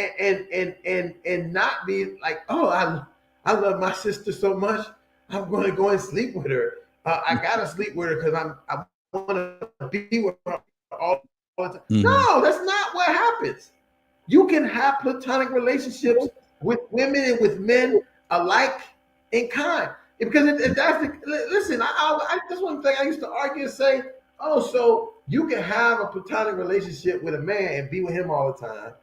and not be like, oh, I love my sister so much, I'm going to go and sleep with her. I gotta sleep with her because I want to be with her all the time. Mhm. No, that's not what happens. You can have platonic relationships with women and with men alike in kind. Because if that's the listen, that's one thing I used to argue and say, oh, so you can have a platonic relationship with a man and be with him all the time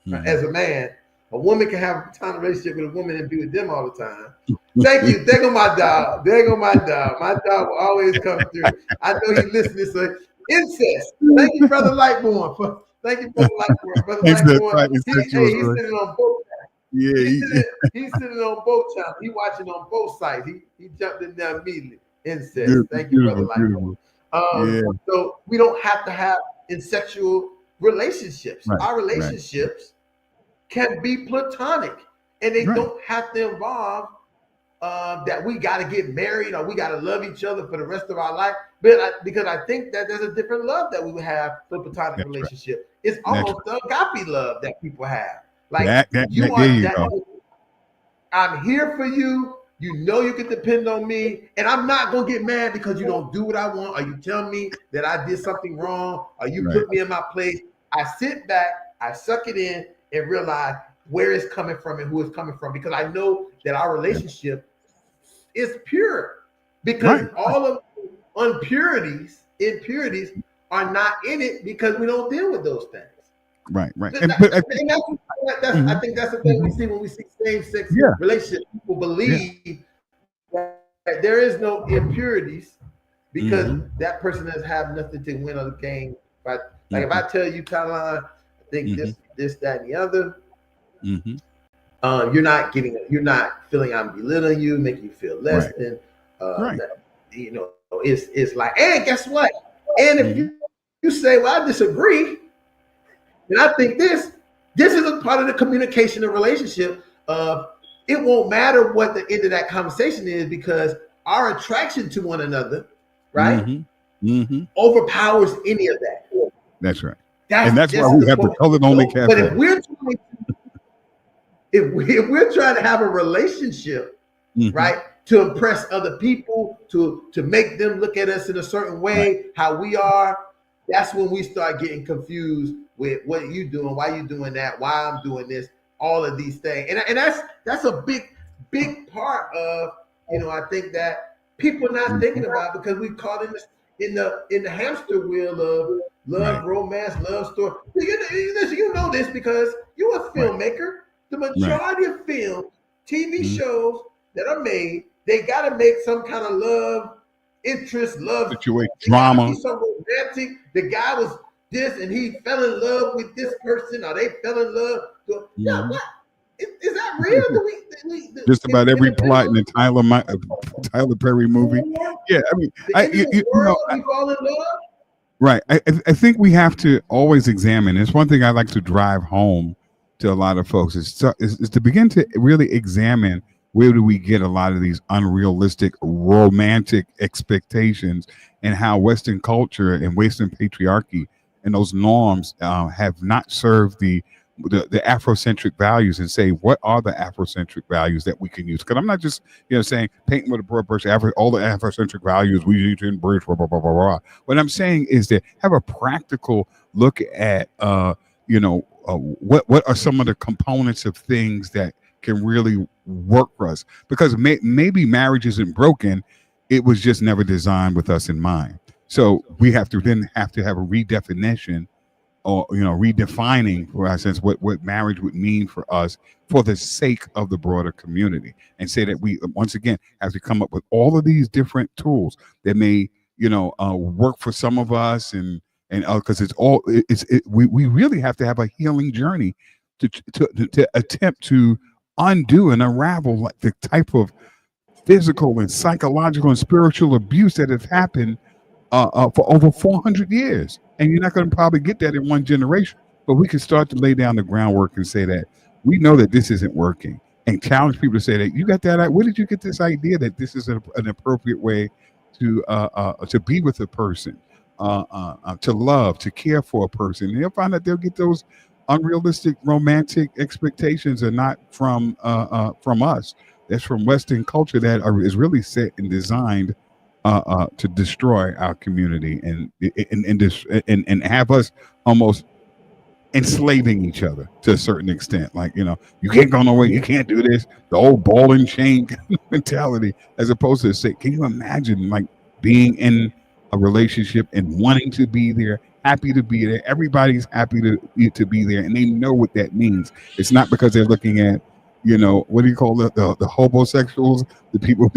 Mhm. as a man. A woman can have a platonic relationship with a woman and be with them all the time. Thank you. There go my dog. There go my dog. My dog will always come through. I know he listening. So incest. Thank you, brother Lightborn. Thank you, brother Lightborn. Brother It's the Lightborn. right. It's Hey, sexual, he's right? sitting on both. Yeah, He's sitting on both channels. He watching on both sides. He jumped in there immediately. Incest. beautiful, Thank you, brother beautiful, Lightborn. beautiful. Yeah, So we don't have to have sexual relationships. right, Our right, relationships can be platonic, and they right. don't have to involve that we got to get married or we got to love each other for the rest of our life. Because I think that there's a different love that we would have for platonic That's right. relationship. It's That's almost the agape love that people have. Like you there are you that. go. I'm here for you. You know you can depend on me, and I'm not gonna get mad because you don't do what I want, or you tell me that I did something wrong, or you Right. put me in my place. I sit back, I suck it in, and realize where it's coming from and who it's coming from, because I know that our Yeah. relationship is pure. Because Right. all of impurities are not in it because we don't deal with those things. Right. Right. And And but I I mhm, think that's the thing we mhm. see when we see same-sex Yeah. relationships. People Yeah. believe that there is no impurities because Hmm. that person has have nothing to win or to gain. But like if Hmm. I tell you, Caroline, I think Hmm. this, that, and the other, Hmm. you're not feeling I'm belittling you, making you feel less Right. than. Right. That, it's like, and guess what? And if Hmm. you say, well, I disagree, and I think this is a part of the communication and relationship of it won't matter what the end of that conversation is because our attraction to one another, right, Hmm. Hmm. overpowers any of that. That's right. And That's that's why just we the have the point. colored only So, but cafe. if we're trying to have a relationship, Hmm. right, to impress other people, to make them look at us in a certain Right. way, how we are, that's when we start getting confused with what are you doing, why you doing that, why I'm doing this, all of these things, and that's a big part of I think that people are not Hmm. thinking about because we caught in the hamster wheel of Right. love, romance, love story. You know this because you're a Right. filmmaker. The Right. majority of films, TV Mhm. shows that are made, they got to make some kind of love interest, love. Situation, It got to drama. be some romantic. The guy was this, and he fell in love with this person, or they fell in love. Yeah, Hmm. what is that real? Just about In every the middle plot in of the Tyler Perry movie. Yeah, I mean, the end of the you know, world, we fall in love. right. I think we have to always examine. It's one thing I like to drive home to a lot of folks is to begin to really examine where do we get a lot of these unrealistic romantic expectations and how Western culture and Western patriarchy and those norms have not served the Afrocentric values and say what are the Afrocentric values that we can use because I'm not just saying painting with a broad brush all the Afrocentric values we need to embrace blah blah blah blah blah. What I'm saying is that have a practical look at what are some of the components of things that can really work for us because maybe marriage isn't broken, it was just never designed with us in mind. So we have to have a redefinition or redefining for our sense what marriage would mean for us for the sake of the broader community and say that we once again have to come up with all of these different tools that may work for some of us and because we really have to have a healing journey to attempt to undo and unravel like the type of physical and psychological and spiritual abuse that has happened for over 400 years. And you're not going to probably get that in one generation. But we can start to lay down the groundwork and say that we know that this isn't working and challenge people to say that you got that. Where did you get this idea that this is an appropriate way to be with a person, to love, to care for a person? And they'll find that they'll get those unrealistic romantic expectations are not from us. That's from Western culture is really set and designed to destroy our community and have us almost enslaving each other to a certain extent. Like you can't go nowhere, you can't do this. The old ball and chain mentality, as opposed to say, can you imagine like being in a relationship and wanting to be there, happy to be there. Everybody's happy to be there, and they know what that means. It's not because they're looking at what do you call it the homosexuals, the people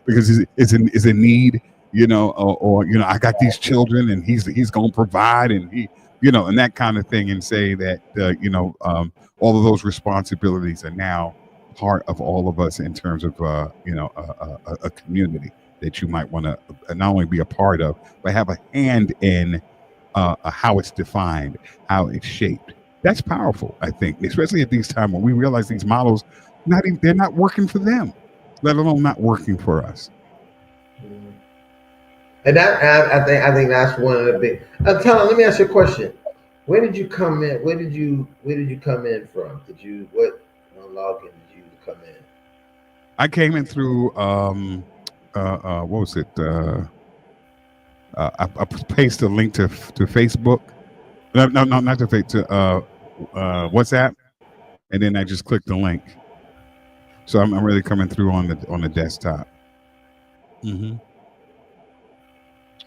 because it's a need, or I got these children and he's gonna provide and and that kind of thing, and say that all of those responsibilities are now part of all of us in terms of a community that you might want to not only be a part of but have a hand in how it's defined, how it's shaped. That's powerful, I think, especially at these times when we realize these models they're not working for them, let alone not working for us. And I think that's one of the big. Tell let me ask you a question. Where did you come in? Where did you come in from? Did you what login did you come in? I came in through what was it? I pasted a link to Facebook. No, not to Facebook, to WhatsApp, and then I just clicked the link. So I'm really coming through on the desktop. Mm-hmm.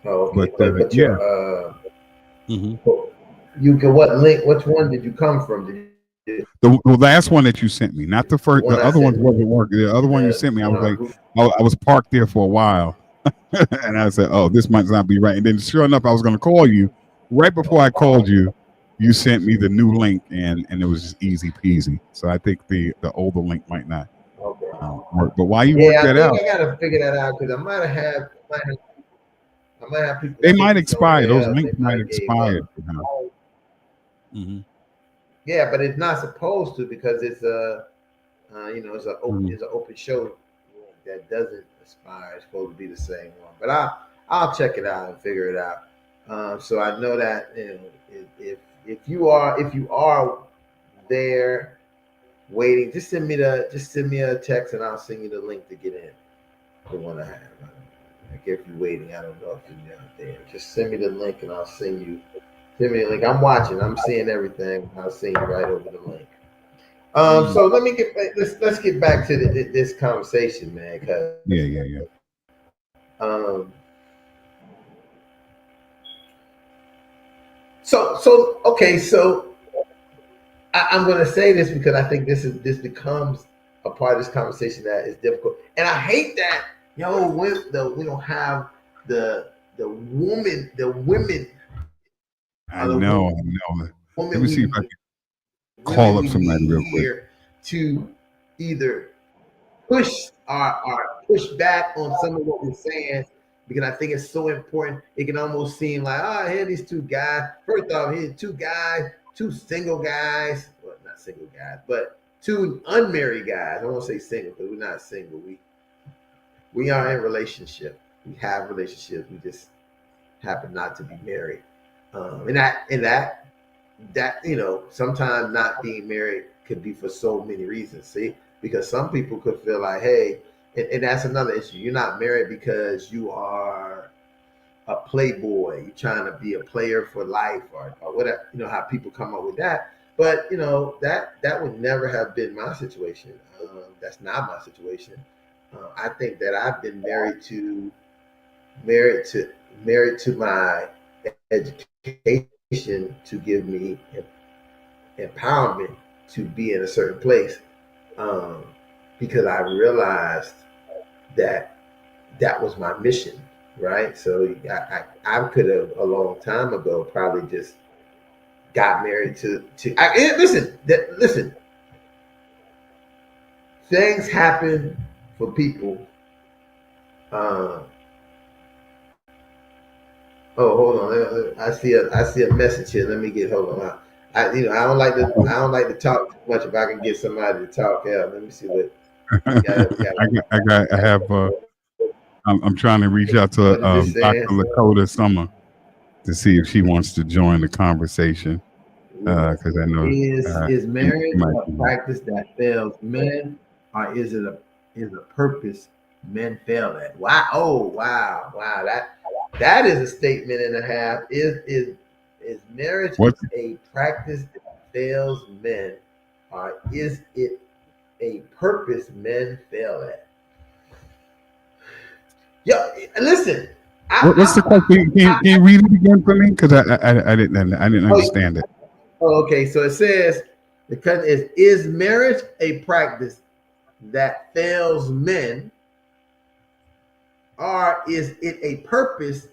Oh, okay. But But yeah. your Mm-hmm. you get what link? Which one did you come from? Did you, The last one that you sent me, not the the first. one The I other ones sent wasn't working. The other one you the sent me, I was one on like, group? I was parked there for a while, and I said, "Oh, this might not be right." And then, sure enough, I was going to call you. Right before I called you, you sent me the new link, and it was just easy peasy. So I think the older link might not Okay. work. But while you work Yeah, I that think out, I gotta figure that out because I might have people they might sticky expire. somewhere Those else. They links might might gave expire. up. Mm-hmm. Yeah, but it's not supposed to because it's Mm-hmm. it's an open show that doesn't expire. It's supposed to be the same one. But I'll check it out and figure it out. So I know that if you are there waiting, just send me a text and I'll send you the link to get in. The one I have. Like if you're waiting, I don't know if you're out there. Just send me the link and I'll send me the link. I'm watching. I'm seeing everything. I'll send you right over the link. So let me get back. Let's get back to this conversation, man. Because Yeah. um, so okay. So I'm going to say this because I think this becomes a part of this conversation that is difficult, and I hate that we don't have the women I are the know. I know. Let women me see if I we can call up we somebody need real quick. here to either push push back on some of what we're saying because I think it's so important. It can almost seem like, here these two guys. First off, here two guys, two single guys. Well, not single guys, but two unmarried guys. I won't say single because we're not single. We are in relationship. We have relationships. We just happen not to be married. And that sometimes not being married could be for so many reasons. See, because some people could feel like, hey, and that's another issue. You're not married because you are a playboy. You're trying to be a player for life, or whatever. You know how people come up with that. But that would never have been my situation. That's not my situation. I think that I've been married to married to my education to give me empowerment to be in a certain place, um, because I realized that that was my mission, right? So I could have a long time ago probably just got married listen. Things happen for people. Uh, oh, hold on. I see a message here. Let me get hold on. I don't like to talk too much. If I can get somebody to talk, yeah. Let me see what we got. I have. I'm trying to reach out to What is this Dr. saying? Lakota Summer to see if she wants to join the conversation because I know Is she marriage might a be. practice that fails men, or is a purpose men fail at? Wow! Oh, wow! That is a statement and a half. Is marriage What? a practice that fails men, or is it a purpose men fail at? Yo, listen. What's the question? Can you read it again for me? Because I didn't Oh, understand it. okay, so it says the question is marriage a practice that fails men, or is it a purpose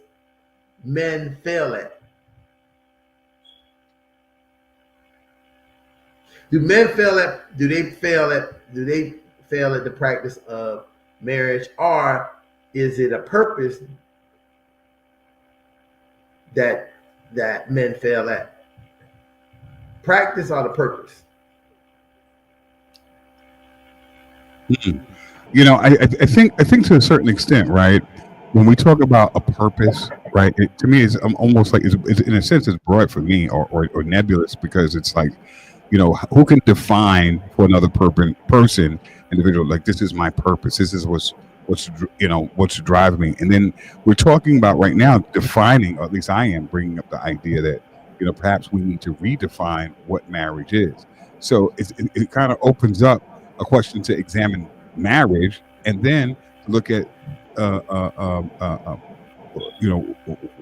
men fail at? Do they fail at the practice of marriage, or is it a purpose that men fail at? Practice or the purpose? You know, I think to a certain extent, right? When we talk about a purpose, right? To me, it's almost like it's in a sense it's broad for me, or nebulous, because it's like, who can define for another person, individual, like, this is my purpose, this is what's driving me. And then we're talking about right now defining, or at least I am bringing up the idea that, perhaps we need to redefine what marriage is. So it kind of opens up a question to examine marriage, and then to look at uh, uh, um, uh, uh,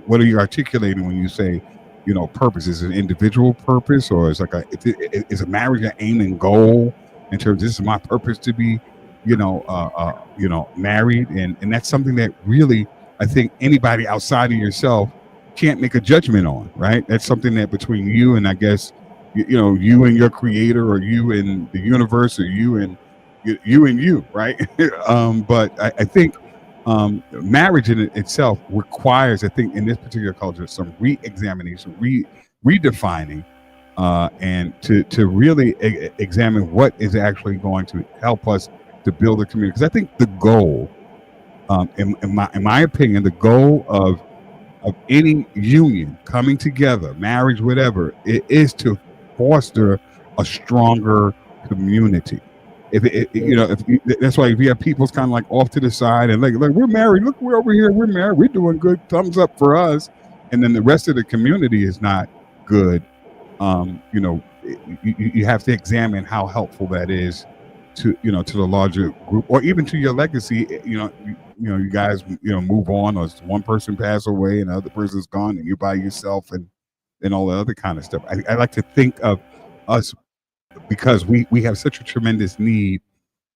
what are you articulating when you say, purpose? Is it an individual purpose, or is like is a marriage an aim and goal in terms of, this is my purpose to be, married? And that's something that really, I think, anybody outside of yourself can't make a judgment on, right? That's something that between you and, I guess, you and your creator, or you and the universe, or you and you, right? But I think marriage in itself requires, I think, in this particular culture, some re-examination, redefining, and to really examine what is actually going to help us to build a community. Because I think the goal, in my opinion, the goal of any union coming together, marriage, whatever, it is to foster a stronger community. That's why if you have people's kind of like off to the side and like we're married, look, we're over here, we're married, we're doing good, thumbs up for us, and then the rest of the community is not good. You have to examine how helpful that is to to the larger group, or even to your legacy. You guys move on, or one person pass away and the other person's gone, and you're by yourself, and all the other kind of stuff. I like to think of us, because we have such a tremendous need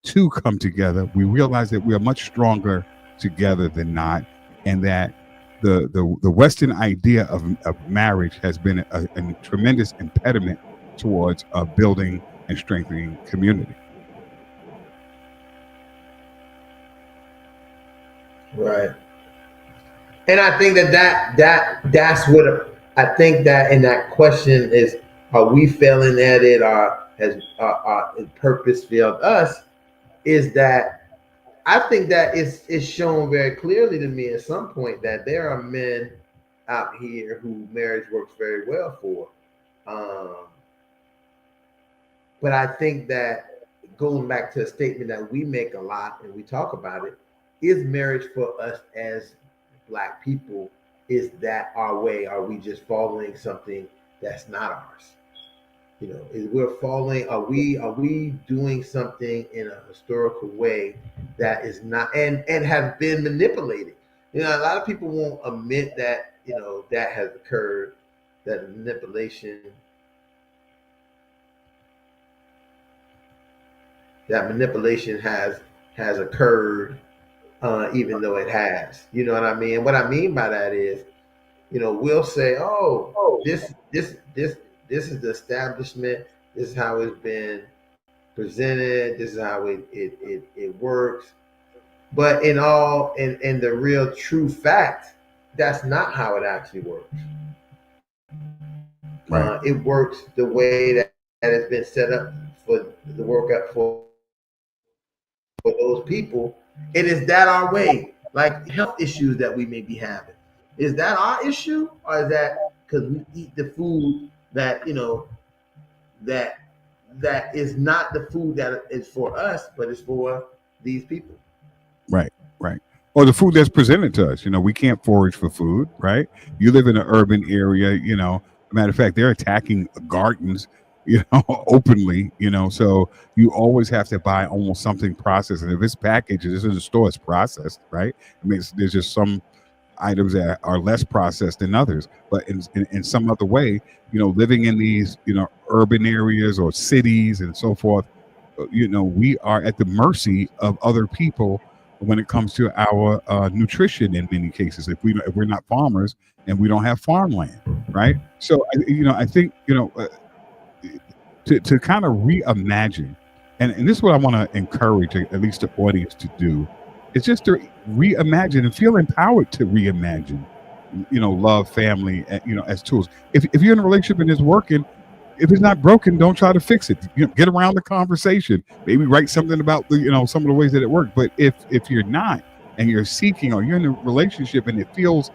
to come together. We realize that we are much stronger together than not, and that the Western idea of marriage has been a tremendous impediment towards building and strengthening community. Right. And I think that's what I think that in that question is: are we failing at it, or has our purpose failed us? Is that I think that it's shown very clearly to me at some point that there are men out here who marriage works very well for. But I think that, going back to a statement that we make a lot and we talk about it, is marriage for us as Black people, is that our way? Are we just following something that's not ours? Is we're following, are we doing something in a historical way that is not, and have been manipulated? A lot of people won't admit that, that has occurred, that manipulation has occurred, even though it has. You know what I mean? And what I mean by that is, we'll say, oh, this is the establishment. This is how it's been presented. This is how it works. But in the real true fact, that's not how it actually works. Right. It works the way that it's been set up for the workout for those people. It is that our way, like health issues that we may be having. Is that our issue, or is that because we eat the food that that is not the food that is for us, but it's for these people? Right. Or the food that's presented to us. We can't forage for food, right? You live in an urban area. Matter of fact, they're attacking gardens, openly. So you always have to buy almost something processed, and if it's packaged, it's in the store, it's processed, right? I mean, there's just some items that are less processed than others, but in some other way, living in these urban areas or cities and so forth, we are at the mercy of other people when it comes to our nutrition. In many cases, if we're not farmers and we don't have farmland, right? So I think to kind of reimagine, and this is what I want to encourage at least the audience to do, is just to reimagine and feel empowered to reimagine, love, family, as tools. If you're in a relationship and it's working, if it's not broken, don't try to fix it. Get around the conversation. Maybe write something about some of the ways that it worked. But if you're not, and you're seeking, or you're in a relationship and it feels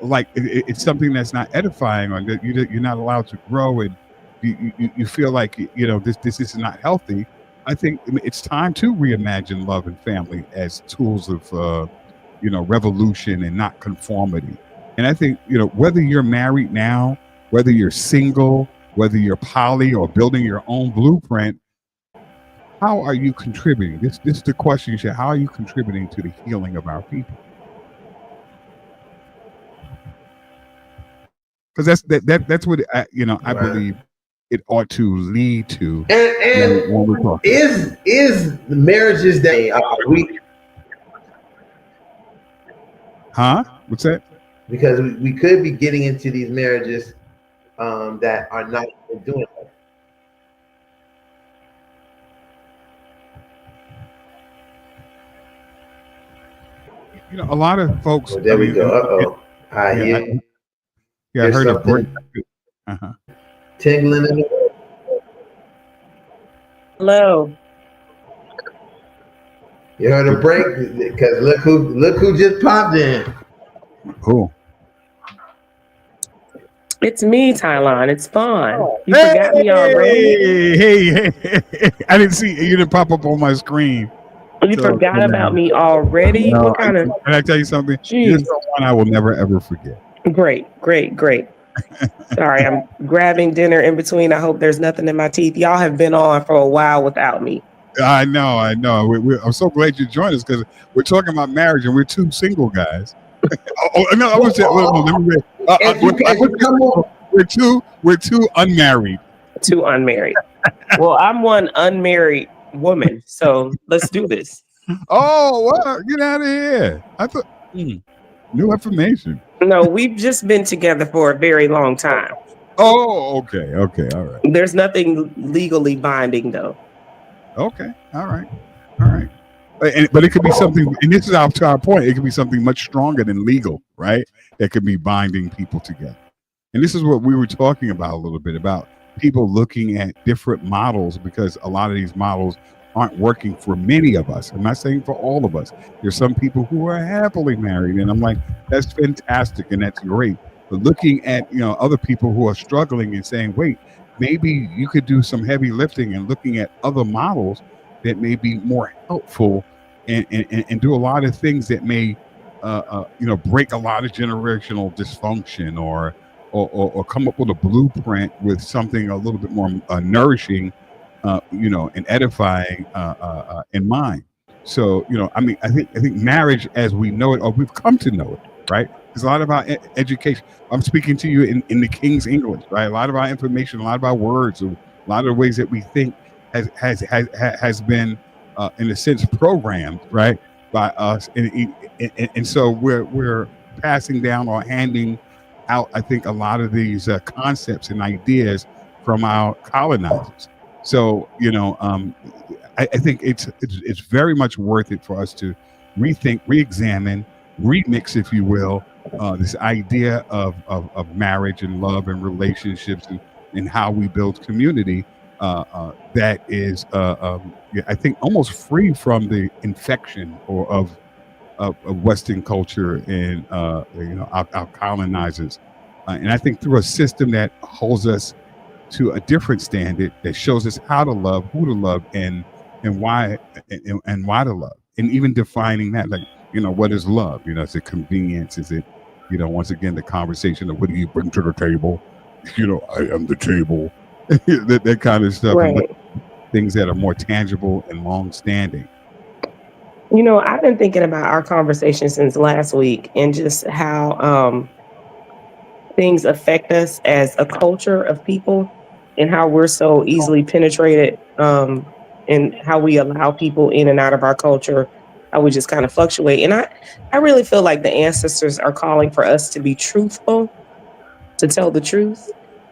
like it's something that's not edifying, or that you're not allowed to grow, and you feel like this is not healthy. I think it's time to reimagine love and family as tools of revolution and not conformity. And I think whether you're married now, whether you're single, whether you're poly or building your own blueprint, how are you contributing? This is the question you should. How are you contributing to the healing of our people? Because that's what I Right. believe it ought to lead to. And when we talk. is marriages that we Huh? What's that? because we could be getting into these marriages that are not doing that. A lot of folks. Well, there we go. Uh-oh. I heard a break. Uh-huh. Tingling in the Hello. You heard a break because look who just popped in. Who? It's me, Tylon. It's fun. You forgot me already. Hey! I didn't see you. Didn't pop up on my screen. You forgot about me already. No, what kind of? Can I tell you something? Jeez. This is one I will never ever forget. Great. Sorry, I'm grabbing dinner in between. I hope there's nothing in my teeth. Y'all have been on for a while without me. I know. I'm so glad you joined us because we're talking about marriage and we're two single guys. No, I was saying. Let me read. We're two unmarried. Two unmarried. Well, I'm one unmarried woman, so let's do this. Oh, well, get out of here! I thought new information. No, we've just been together for a very long time. Oh, okay, all right. There's nothing legally binding, though. Okay, all right. But it could be something, and this is to our point. It could be something much stronger than legal, right? That could be binding people together. And this is what we were talking about a little bit about people looking at different models because a lot of these models aren't working for many of us. I'm not saying for all of us. There's some people who are happily married, and I'm like, that's fantastic and that's great. But looking at other people who are struggling and saying, wait, maybe you could do some heavy lifting and looking at other models that may be more helpful and do a lot of things that may break a lot of generational dysfunction or come up with a blueprint with something a little bit more nourishing, and edifying in mind. So, I think marriage as we know it, or we've come to know it, right? There's a lot of our education. I'm speaking to you in the King's English, right? A lot of our information, a lot of our words, a lot of the ways that we think has been, in a sense, programmed, right, by us, and so we're passing down or handing out, I think, a lot of these concepts and ideas from our colonizers. So I think it's very much worth it for us to rethink, re-examine, remix, if you will, this idea of marriage and love and relationships and how we build community that is, I think, almost free from the infection of Western culture and our colonizers, and I think through a system that holds us to a different standard that shows us how to love, who to love, and why and why to love, and even defining that, like what is love? Is it convenience? Is it once again the conversation of what do you bring to the table? I am the table. that kind of stuff, right. And things that are more tangible and long-standing. I've been thinking about our conversation since last week and just how things affect us as a culture of people and how we're so easily penetrated, and how we allow people in and out of our culture, how we just kind of fluctuate. And I really feel like the ancestors are calling for us to be truthful, to tell the truth.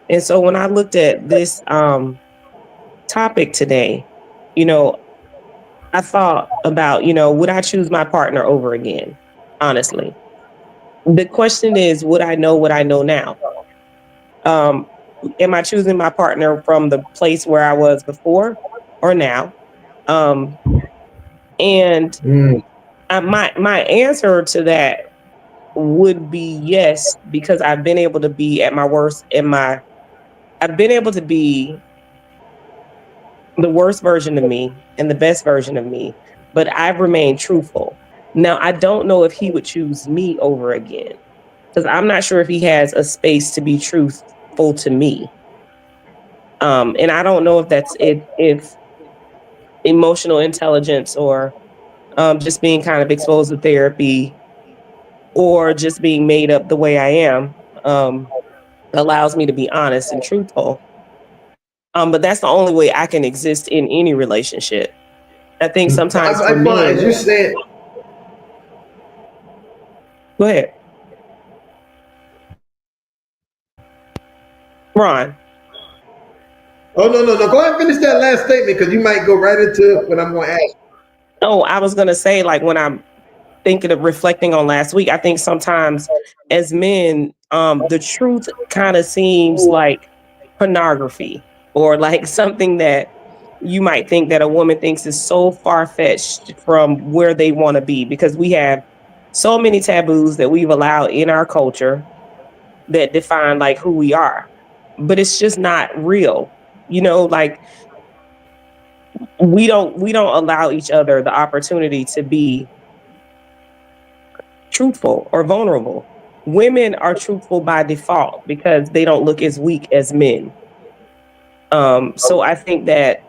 And so when I looked at this topic today, I thought about, would I choose my partner over again? Honestly, the question is, would I know what I know now? Am I choosing my partner from the place where I was before or now? My answer to that would be yes, because I've been able to be at my worst I've been able to be the worst version of me and the best version of me, but I've remained truthful. Now, I don't know if he would choose me over again, because I'm not sure if he has a space to be truthful to me. And I don't know if that's it, if emotional intelligence or just being kind of exposed to therapy or just being made up the way I am um, allows me to be honest and truthful. But that's the only way I can exist in any relationship. I think sometimes for I find, as men, you said, go ahead, Ron. oh no, go ahead and finish that last statement because you might go right into what I'm going to ask. Oh, I was gonna say, like, when I'm thinking of reflecting on last week, I think sometimes as men, the truth kind of seems like pornography or like something that you might think that a woman thinks is so far fetched from where they want to be, because we have so many taboos that we've allowed in our culture that define like who we are, but it's just not real. Like, we don't allow each other the opportunity to be truthful or vulnerable. Women are truthful by default because they don't look as weak as men. So I think that,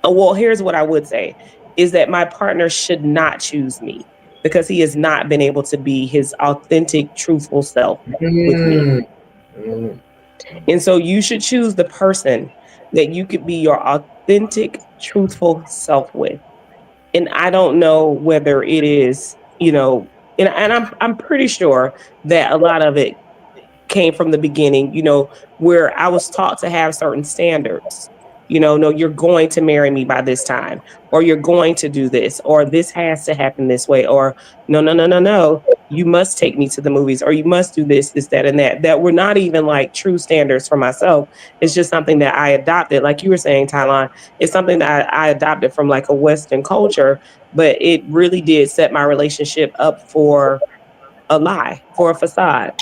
well, here's what I would say is that my partner should not choose me because he has not been able to be his authentic, truthful self with me. Mm, mm. And so you should choose the person that you could be your authentic, truthful self with. And I don't know whether it is, and I'm pretty sure that a lot of it came from the beginning, where I was taught to have certain standards. No, you're going to marry me by this time, or you're going to do this, or this has to happen this way, or no, no, no, no, no, you must take me to the movies, or you must do this, that, and that. That were not even like true standards for myself. It's just something that I adopted, like you were saying, Tylon. It's something that I adopted from like a Western culture, but it really did set my relationship up for a lie, for a facade.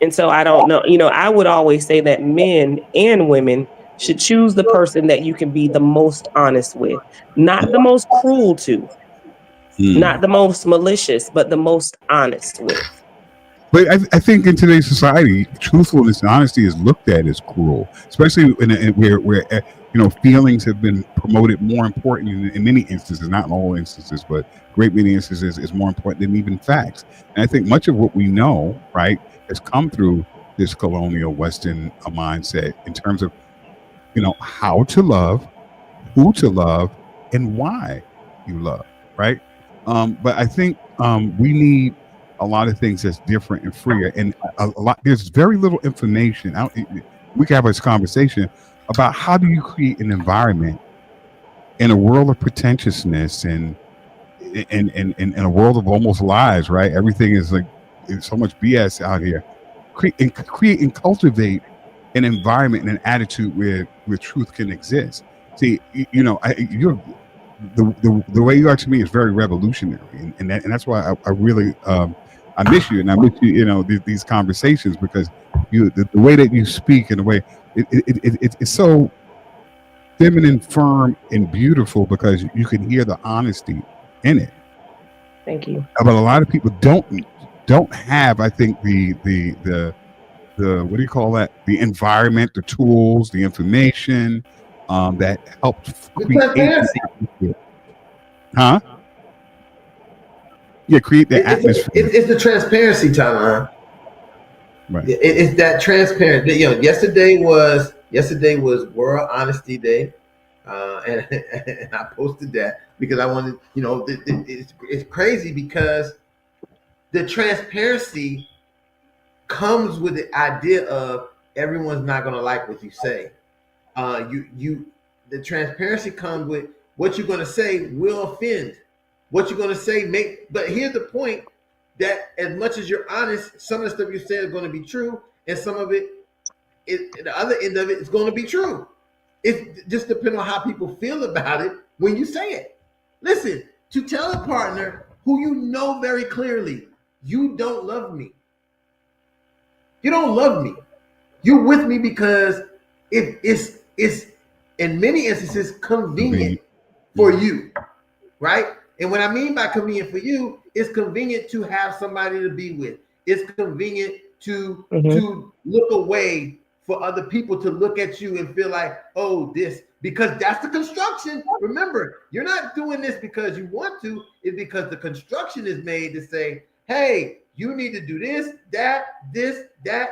And so I don't know, I would always say that men and women should choose the person that you can be the most honest with, not the most cruel to, not the most malicious, but the most honest with. But I think in today's society, truthfulness and honesty is looked at as cruel, especially where feelings have been promoted more important in many instances, not in all instances, but great many instances is more important than even facts. And I think much of what we know, right, has come through this colonial Western mindset in terms of how to love, who to love, and why you love, right? But I think we need a lot of things that's different and freer, and a lot. There's very little information. We can have this conversation about how do you create an environment in a world of pretentiousness and in a world of almost lies, right? Everything is like there's so much BS out here. Create and cultivate an environment and an attitude where truth can exist. See, you're the way you are to me is very revolutionary, and that's why I really I miss you, and I miss you. These conversations because the way that you speak and the way it's so feminine, firm, and beautiful because you can hear the honesty in it. Thank you. But a lot of people don't have, I think, the what do you call that? The environment, the tools, the information that helped create the huh? Yeah, create the atmosphere. It's the transparency, Tom. Right. It's that transparent. Yesterday was World Honesty Day, and I posted that because I wanted. It's crazy because the transparency comes with the idea of everyone's not going to like what you say. The transparency comes with what you're going to say will offend. What you're going to say but here's the point that as much as you're honest, some of the stuff you say is going to be true, and some of it, the other end of it is going to be true. It just depends on how people feel about it when you say it. Listen, to tell a partner who you know very clearly you don't love me. You don't love me. You're with me because it's in many instances convenient for you, right? And what I mean by convenient for you, it's convenient to have somebody to be with. It's convenient to look away for other people to look at you and feel like, oh, this, because that's the construction. Remember, you're not doing this because you want to, it's because the construction is made to say, hey, you need to do this, that,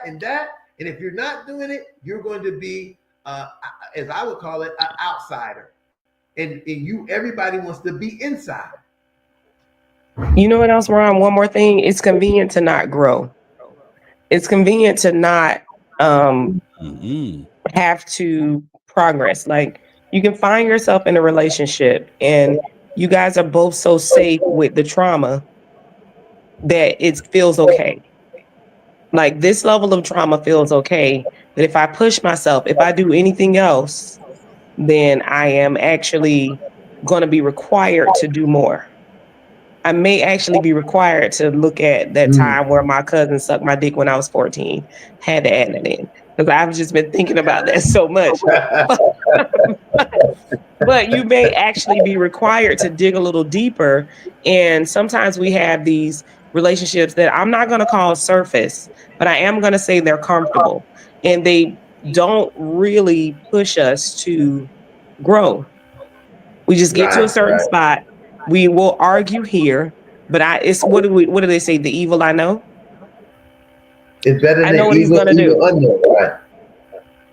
and that. And if you're not doing it, you're going to be, as I would call it, an outsider. And you, everybody wants to be inside. You know what else, Ron? One more thing. It's convenient to not grow. It's convenient to not have to progress. Like, you can find yourself in a relationship and you guys are both so safe with the trauma that it feels okay. Like, this level of trauma feels okay. That if I push myself, if I do anything else, then I am actually going to be required to do more. I may actually be required to look at that time where my cousin sucked my dick when I was 14. Had to add that in because I've just been thinking about that so much. But you may actually be required to dig a little deeper. And sometimes we have these relationships that I'm not going to call surface, but I am going to say they're comfortable. And they don't really push us to grow. We just get to a certain spot. We will argue here, but it's what do they say? The evil I know. It's better than I know what he's gonna do. Unknown, right?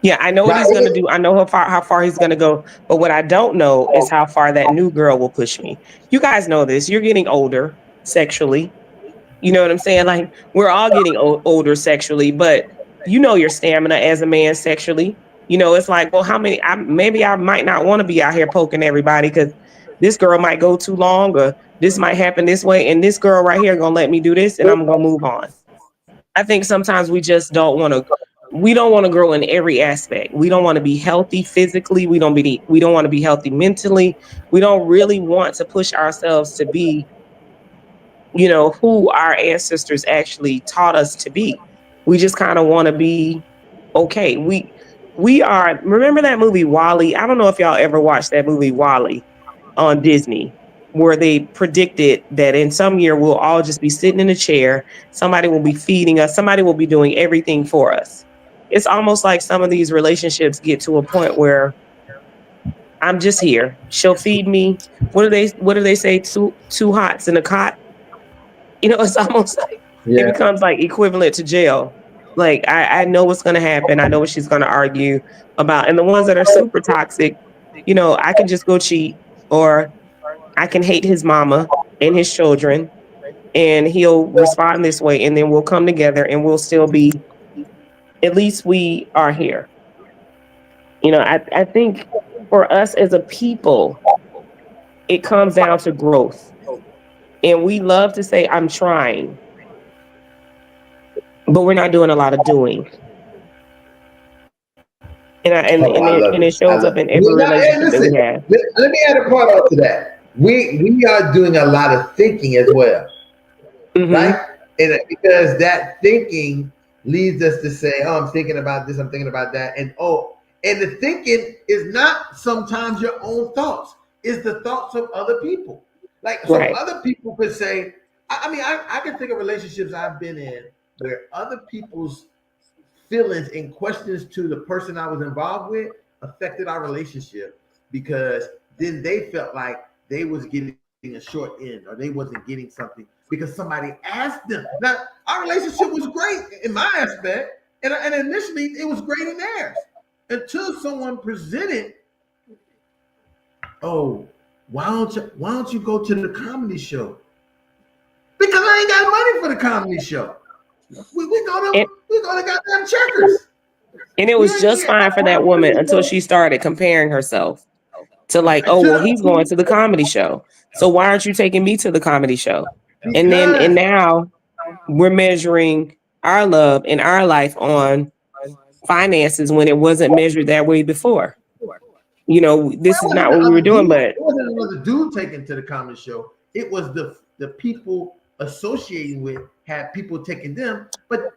Yeah, I know what he's gonna do. I know how far he's gonna go. But what I don't know is how far that new girl will push me. You guys know this. You're getting older sexually. You know what I'm saying? Like, we're all getting older sexually, but you know your stamina as a man sexually. You know, it's like, well, how many? Maybe I might not want to be out here poking everybody because this girl might go too long, or this might happen this way, and this girl right here gonna let me do this, and I'm gonna move on. I think sometimes we just don't want to. We don't want to grow in every aspect. We don't want to be healthy physically. We don't want to be healthy mentally. We don't really want to push ourselves to be, you know, who our ancestors actually taught us to be. We just kind of want to be okay. We are. Remember that movie WALL-E? I don't know if y'all ever watched that movie WALL-E on Disney, where they predicted that in some year we'll all just be sitting in a chair. Somebody will be feeding us. Somebody will be doing everything for us. It's almost like some of these relationships get to a point where I'm just here. She'll feed me. What do they say? Two hots in a cot. You know, it's almost like it becomes like equivalent to jail. Like, I know what's going to happen. I know what she's going to argue about. And the ones that are super toxic, you know, I can just go cheat, or I can hate his mama and his children, and he'll respond this way. And then we'll come together and we'll still be, at least we are here. You know, I think for us as a people, it comes down to growth. And we love to say, I'm trying, but we're not doing a lot of doing. And it shows up in every relationship that we have. Let me add a part on to that. We are doing a lot of thinking as well, right? And because that thinking leads us to say, oh, I'm thinking about this, I'm thinking about that. And the thinking is not sometimes your own thoughts. It's the thoughts of other people. Like, so other people could say, I can think of relationships I've been in where other people's feelings and questions to the person I was involved with affected our relationship, because then they felt like they was getting a short end, or they wasn't getting something because somebody asked them. Now, our relationship was great in my aspect, and initially it was great in theirs, until someone presented, oh, why don't you go to the comedy show? Because I ain't got money for the comedy show. We go to goddamn Checkers. And it was just fine for that woman until she started comparing herself to, like, oh, well, he's going to the comedy show, so why aren't you taking me to the comedy show? And now we're measuring our love and our life on finances when it wasn't measured that way before. You know, this is not what we were doing, but it wasn't another dude taken to the comedy show. It was the the people associating with had people taking them. But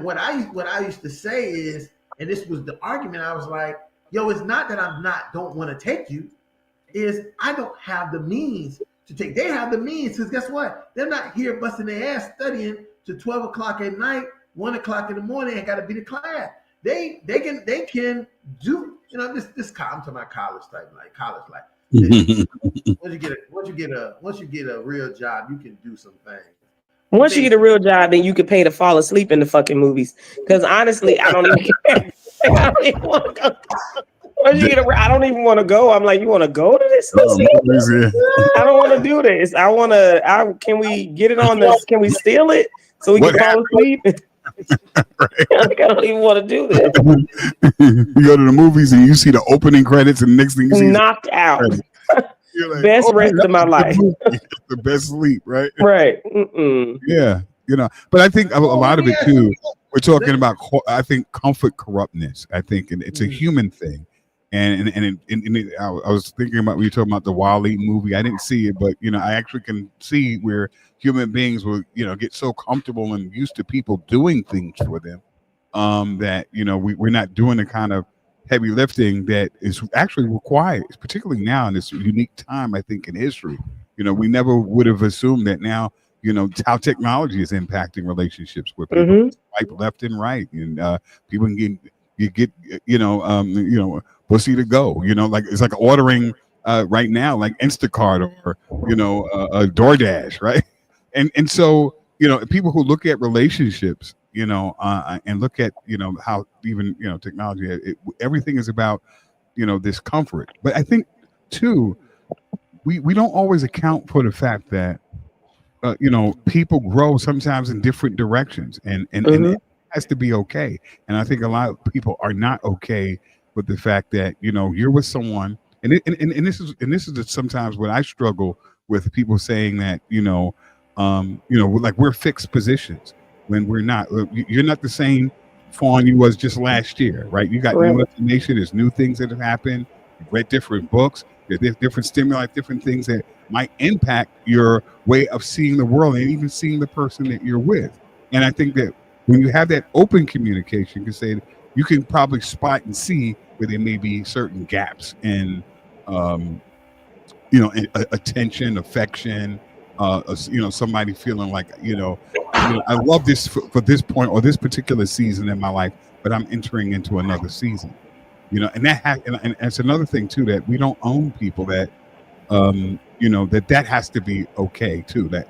what I used to say is, and this was the argument, I was like, yo, it's not that don't want to take you, is I don't have the means to take. They have the means, because guess what? They're not here busting their ass studying to 12 o'clock at night, 1 o'clock in the morning, and got to be to class. They can do, this I'm talking about college life. Once you get a real job, you can do some things. Once you get a real job, then you can pay to fall asleep in the fucking movies. Because honestly, I don't even care. I don't even want to go. I don't even want to go. I'm like, you want to go to this? I don't want to do this. Can we get it on this? Can we steal it so we can fall asleep? I don't even want to do this. You go to the movies and you see the opening credits, and the next thing you see knocked out. You're like, best rest of my life. The best sleep, right? Right. Yeah, but I think a lot of it too. We're talking about, I think, comfort corruptness. I think, and it's a human thing. And I was thinking about when you talking about the Wall-E movie. I didn't see it, but I actually can see where human beings will get so comfortable and used to people doing things for them that we're not doing the kind of heavy lifting that is actually required, particularly now in this unique time. I think in history, we never would have assumed that now. How technology is impacting relationships with people, swipe left and right, and people can get pussy to go. Like it's like ordering right now, like Instacart or a DoorDash, right? And so people who look at relationships, and look at how even technology, everything is about this comfort. But I think too, we don't always account for the fact that people grow sometimes in different directions, and it has to be okay. And I think a lot of people are not okay with the fact that you're with someone, and this is sometimes what I struggle with, people saying that like we're fixed positions when we're not. You're not the same Fawn you was just last year, right? You got new information. There's new things that have happened. You've read different books. There's different stimuli, different things that might impact your way of seeing the world and even seeing the person that you're with. And I think that when you have that open communication, you can probably spot and see where there may be certain gaps in, attention, affection, somebody feeling like, I love this for this point or this particular season in my life, but I'm entering into another season. And and it's another thing too, that we don't own people that, that has to be okay too. That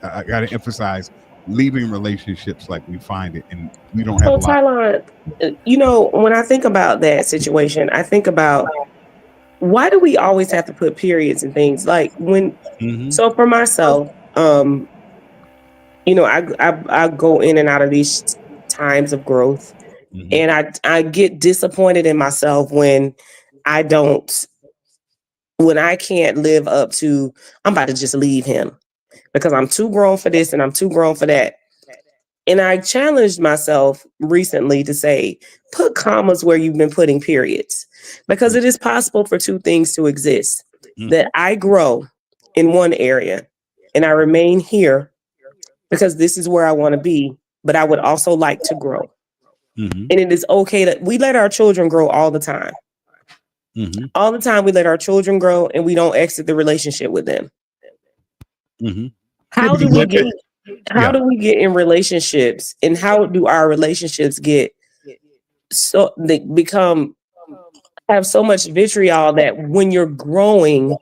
I got to emphasize leaving relationships like we find it, and we don't have. So Tylon, when I think about that situation, I think about why do we always have to put periods and things like when. So for myself, I go in and out of these times of growth. And I get disappointed in myself when I can't live up to, I'm about to just leave him because I'm too grown for this and I'm too grown for that. And I challenged myself recently to say, put commas where you've been putting periods, because it is possible for two things to exist, that I grow in one area and I remain here because this is where I want to be, but I would also like to grow. And it is okay that we let our children grow all the time. All the time we let our children grow and we don't exit the relationship with them. How do we get in relationships, and how do our relationships get so they have so much vitriol that when you're growing,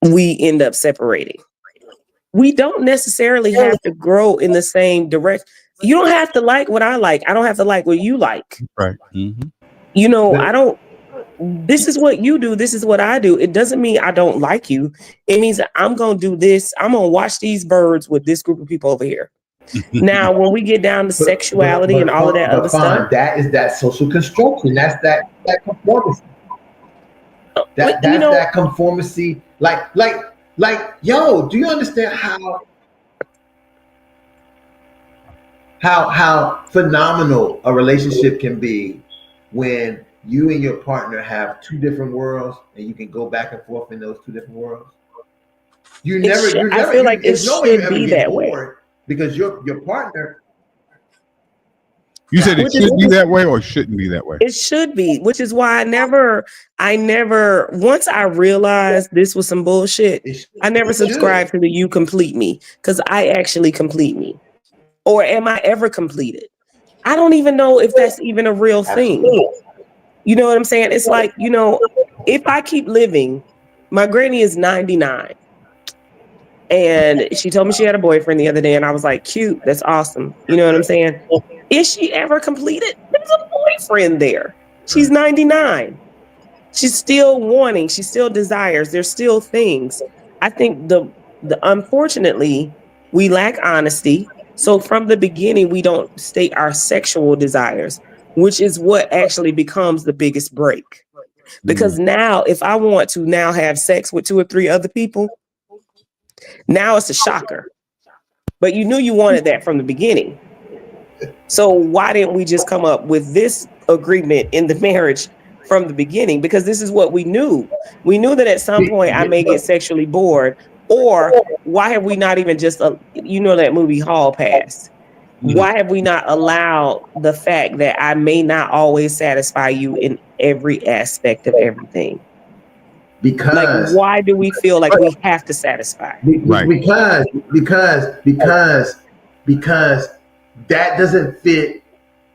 we end up separating? We don't necessarily have to grow in the same direction. You don't have to like what I like. I don't have to like what you like. Right. I don't. This is what you do. This is what I do. It doesn't mean I don't like you. It means that I'm going to do this. I'm going to watch these birds with this group of people over here. Now, when we get down to sexuality and all of that other stuff. That is that social construction. That's that conformity. That conformity. Like, yo, do you understand how phenomenal a relationship can be when you and your partner have two different worlds and you can go back and forth in those two different worlds? You never, you I never, feel you, like it it's no way you should ever be get that way. bored because your partner. You said it Which is should be that way or shouldn't be that way? It should be, which is why I never, once I realized this was some bullshit, I never subscribed to the "you complete me" because I actually complete me. Or am I ever completed? I don't even know if that's even a real thing. Absolutely. You know what I'm saying? It's like, if I keep living, my granny is 99. And she told me she had a boyfriend the other day, and I was like, cute, that's awesome. You know what I'm saying? Is she ever completed? There's a boyfriend there. She's 99. She's still wanting, she still desires, there's still things. I think the unfortunately, we lack honesty. So from the beginning, we don't state our sexual desires, which is what actually becomes the biggest break. Because now, if I want to now have sex with 2 or 3 other people, now it's a shocker. But you knew you wanted that from the beginning. So why didn't we just come up with this agreement in the marriage from the beginning? Because this is what we knew. We knew that at some point I may get sexually bored. Or why have we not even just, that movie Hall Pass? Why have we not allowed the fact that I may not always satisfy you in every aspect of everything? Because why do we feel like we have to satisfy? Right. Because that doesn't fit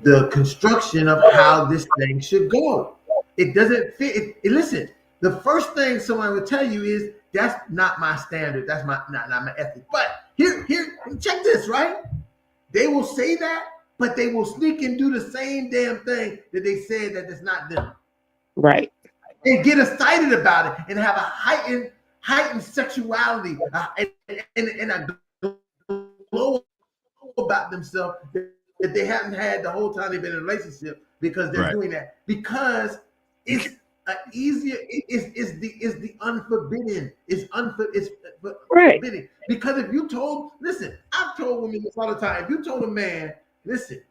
the construction of how this thing should go. It doesn't fit. Listen, the first thing someone will tell you is that's not my standard. That's not my ethic. But here, check this, right? They will say that, but they will sneak and do the same damn thing that they said that it's not them. Right. And get excited about it and have a heightened sexuality and a glow about themselves that they haven't had the whole time they've been in a relationship because they're doing that. Because it's easier, is the unforbidden. It's forbidden. Because if you listen, I've told women this all the time. If you told a man, listen,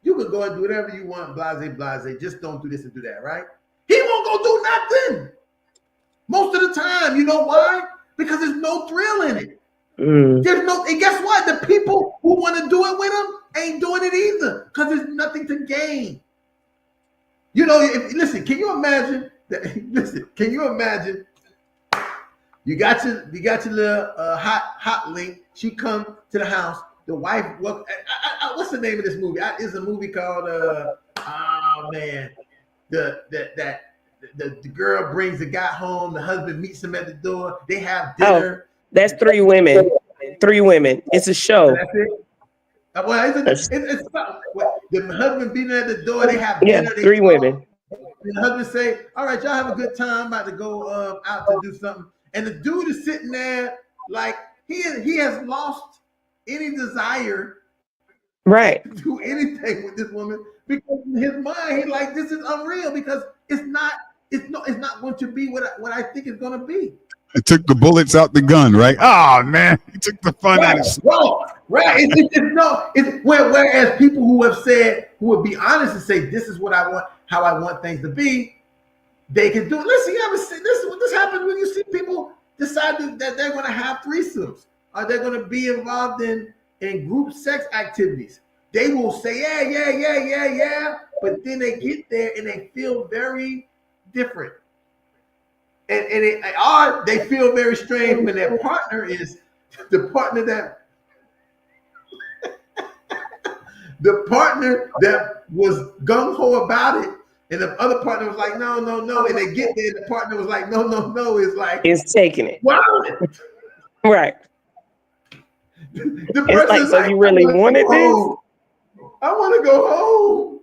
you can go and do whatever you want, blase, just don't do this and do that, right? He won't go do nothing. Most of the time. You know why? Because there's no thrill in it. There's no, and guess what? The people who want to do it with him ain't doing it either because there's nothing to gain. Listen, can you imagine that? Listen, can you imagine? You got your little hot link. She come to the house. The wife, what's the name of this movie? It's a movie called the girl brings the guy home. The husband meets him at the door. They have dinner. Oh, that's 3 women. 3 women. It's a show. That's it. Well, the husband beating at the door. They have dinner. 3 women. The husband say, "All right, y'all have a good time. I'm about to go out to do something." And the dude is sitting there like he has lost any desire, right, to do anything with this woman because in his mind he's like, "This is unreal because it's not going to be what I think it's going to be." It took the bullets out the gun, right? Oh man, he took the fun out of it. Right. Whereas people who would be honest and say, "This is what I want, how I want things to be," they can do it. Listen, you ever see this? This happens when you see people decide that they're going to have threesomes or they're going to be involved in group sex activities. They will say, yeah, but then they get there and they feel very different. And they feel very strange when their partner is the partner that was gung-ho about it, and the other partner was like, no, and they get there, and the partner was like, no, it's like it's taking it. Wow. Right. The person like, so you really wanted this? I want to go home.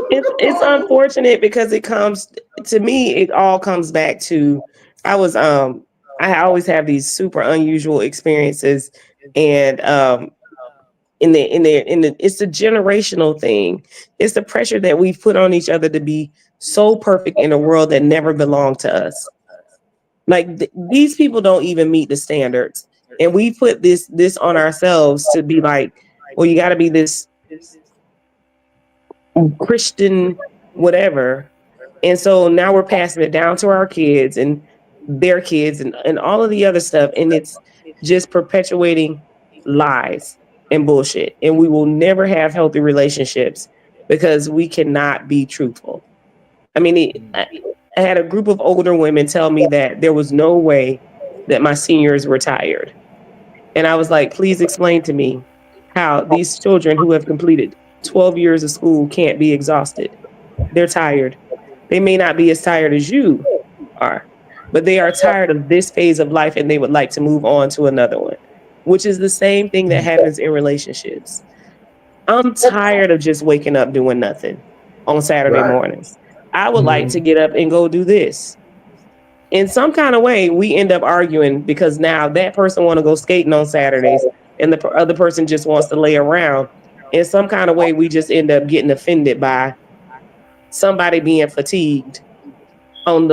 It's unfortunate because it all comes back to I always have these super unusual experiences, and it's a generational thing. It's the pressure that we've put on each other to be so perfect in a world that never belonged to us. Like these people don't even meet the standards, and we put this on ourselves to be like, well, you got to be this Christian whatever, and so now we're passing it down to our kids, and their kids and all of the other stuff. And it's just perpetuating lies and bullshit. And we will never have healthy relationships because we cannot be truthful. I mean, I had a group of older women tell me that there was no way that my seniors were tired. And I was like, please explain to me how these children who have completed 12 years of school can't be exhausted. They're tired. They may not be as tired as you are, but they are tired of this phase of life and they would like to move on to another one, which is the same thing that happens in relationships. I'm tired of just waking up doing nothing on Saturday Right. mornings. I would like to get up and go do this. In some kind of way, we end up arguing because now that person want to go skating on Saturdays and the other person just wants to lay around. In some kind of way, we just end up getting offended by somebody being fatigued on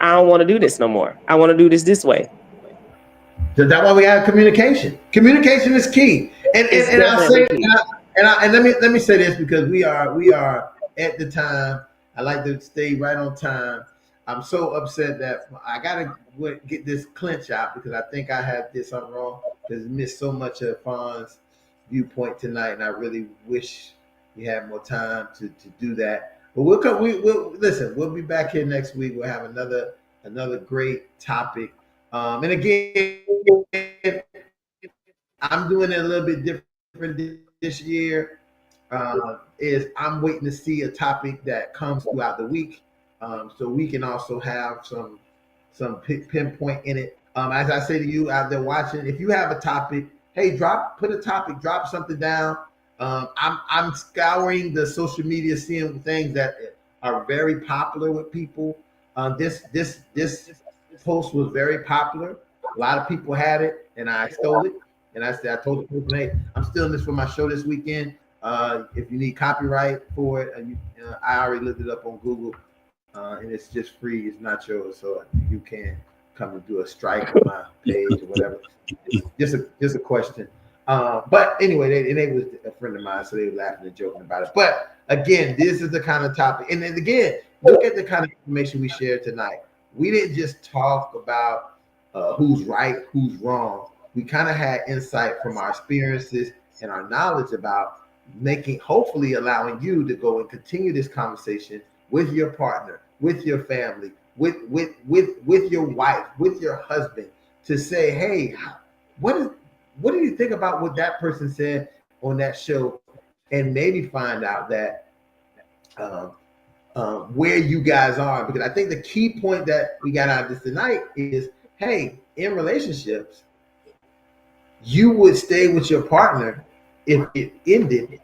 I don't want to do this no more. I want to do this way. So that's why we have communication. Communication is key. And It's I definitely say key. and let me say this because we are at the time. I like to stay right on time. I'm so upset that I gotta get this clinch out because I think I have this on wrong because I missed so much of Fawn's viewpoint tonight, and I really wish we had more time to do that. But we'll come. We'll listen. We'll be back here next week. We'll have another great topic. And again, I'm doing it a little bit different this year. Is I'm waiting to see a topic that comes throughout the week, so we can also have some pinpoint in it. As I say to you out there watching, if you have a topic, hey, drop something down. I'm scouring the social media, seeing things that are very popular with people. This post was very popular. A lot of people had it, and I stole it. And I said, I told the person, hey, I'm stealing this for my show this weekend. If you need copyright for it, I already looked it up on Google, and it's just free. It's not yours, so you can come and do a strike on my page or whatever. Just a question. But anyway, they was a friend of mine, so they were laughing and joking about it. But again, this is the kind of topic. And then again, look at the kind of information we shared tonight. We didn't just talk about who's right, who's wrong. We kind of had insight from our experiences and our knowledge about hopefully allowing you to go and continue this conversation with your partner, with your family, with your wife, with your husband, to say, hey, what do you think about what that person said on that show, and maybe find out that where you guys are. Because I think the key point that we got out of this tonight is, hey, in relationships, you would stay with your partner if it ended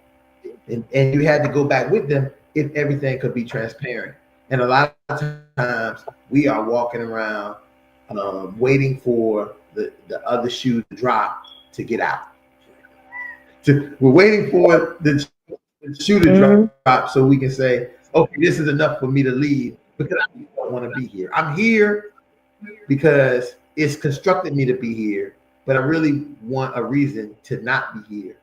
and you had to go back with them if everything could be transparent. And a lot of times we are walking around waiting for the other shoe to drop to get out. We're waiting for the shoe to drop so we can say, okay, this is enough for me to leave because I don't want to be here. I'm here because it's constructed me to be here, but I really want a reason to not be here.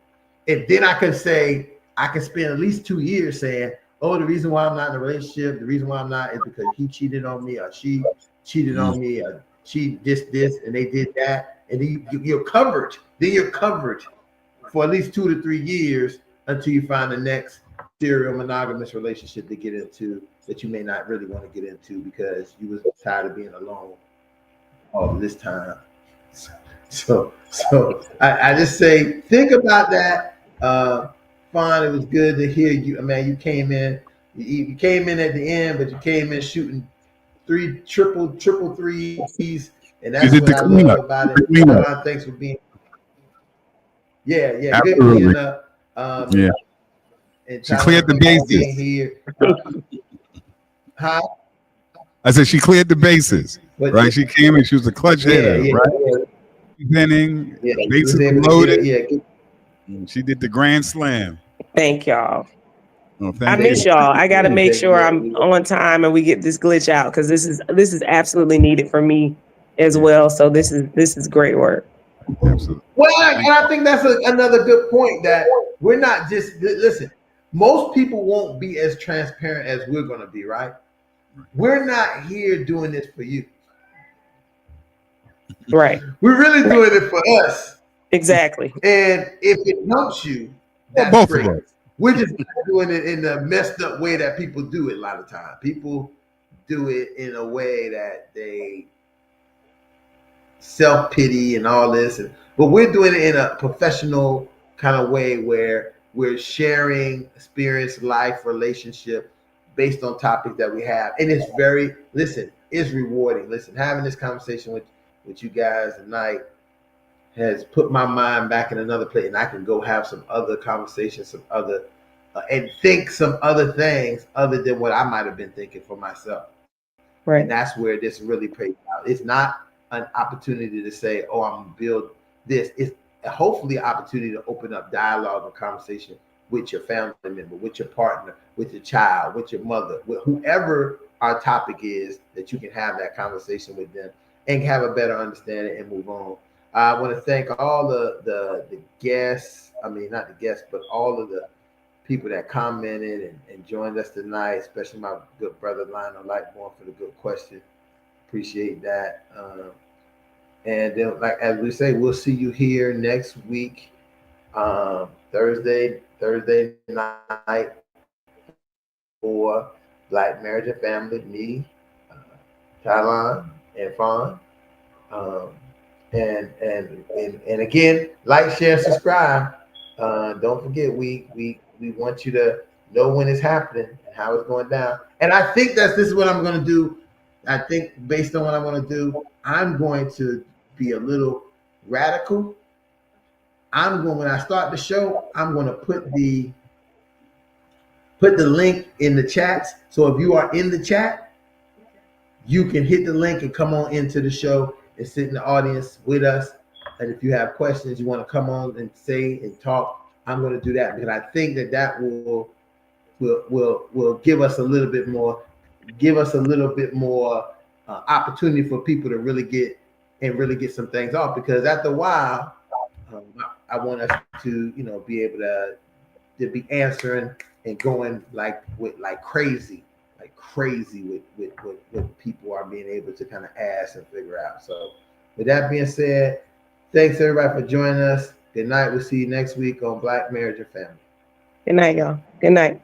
And then I can say, I can spend at least 2 years saying, oh, the reason why I'm not in a relationship, the reason why I'm not is because he cheated on me, or she cheated on me, or she this, and they did that. And then you're covered. Then you're covered for at least 2 to 3 years until you find the next serial monogamous relationship to get into that you may not really want to get into because you was tired of being alone all this time. So I just say, think about that. Fine, it was good to hear you. Man, you came in. You came in at the end, but you came in shooting triple threes, and that's what I love about it. Thanks for being. Yeah, absolutely. Good cleaning up. Yeah, and she cleared the bases. Here. Huh? I said she cleared the bases. Right? She came in. She was a clutch hitter. Right? Inning, bases loaded. She did the grand slam. Thank y'all. Oh, I miss y'all. I got to make sure I'm on time and we get this glitch out because this is absolutely needed for me as well. So this is great work. Absolutely. Well, and I think that's another good point, that we're not just listen. Most people won't be as transparent as we're going to be, right? We're not here doing this for you. Right. We're really doing it for us. Exactly. And if it helps you, Well, that's both great. of us. We're just not doing it in the messed up way that people do it a lot of times. People do it in a way that they self-pity and all this, but we're doing it in a professional kind of way where we're sharing experience, life, relationship based on topics that we have. And it's very, listen, it's rewarding. Listen, having this conversation with you guys tonight has put my mind back in another place, and I can go have some other conversations, some other and think some other things other than what I might have been thinking for myself. Right. And that's where this really plays out. It's not an opportunity to say, oh, I'm going to build this. It's hopefully an opportunity to open up dialogue and conversation with your family member, with your partner, with your child, with your mother, with whoever our topic is, that you can have that conversation with them and have a better understanding and move on. I want to thank all the guests. I mean, not the guests, but all of the people that commented and joined us tonight, especially my good brother Lionel Lightborn for the good question. Appreciate that. And then, like as we say, we'll see you here next week, Thursday night for Black Marriage and Family. Me, uh, Tylon, and Fawn. Um, and again, like, share, subscribe. Don't forget, we want you to know when it's happening and how it's going down. And I think this is what I'm going to do. I think based on what I'm going to do, I'm going to be a little radical. When I start the show, I'm going to put the link in the chats. So if you are in the chat, you can hit the link and come on into the show and sit in the audience with us. And if you have questions, you want to come on and say and talk, I'm going to do that, because I think that will give us a little bit more, opportunity for people to really get some things off. Because after a while, I want us to be able to be answering and going like crazy with what people are being able to kind of ask and figure out. So with that being said, thanks everybody for joining us. Good night. We'll see you next week on Black Marriage and Family. Good night, y'all. Good night.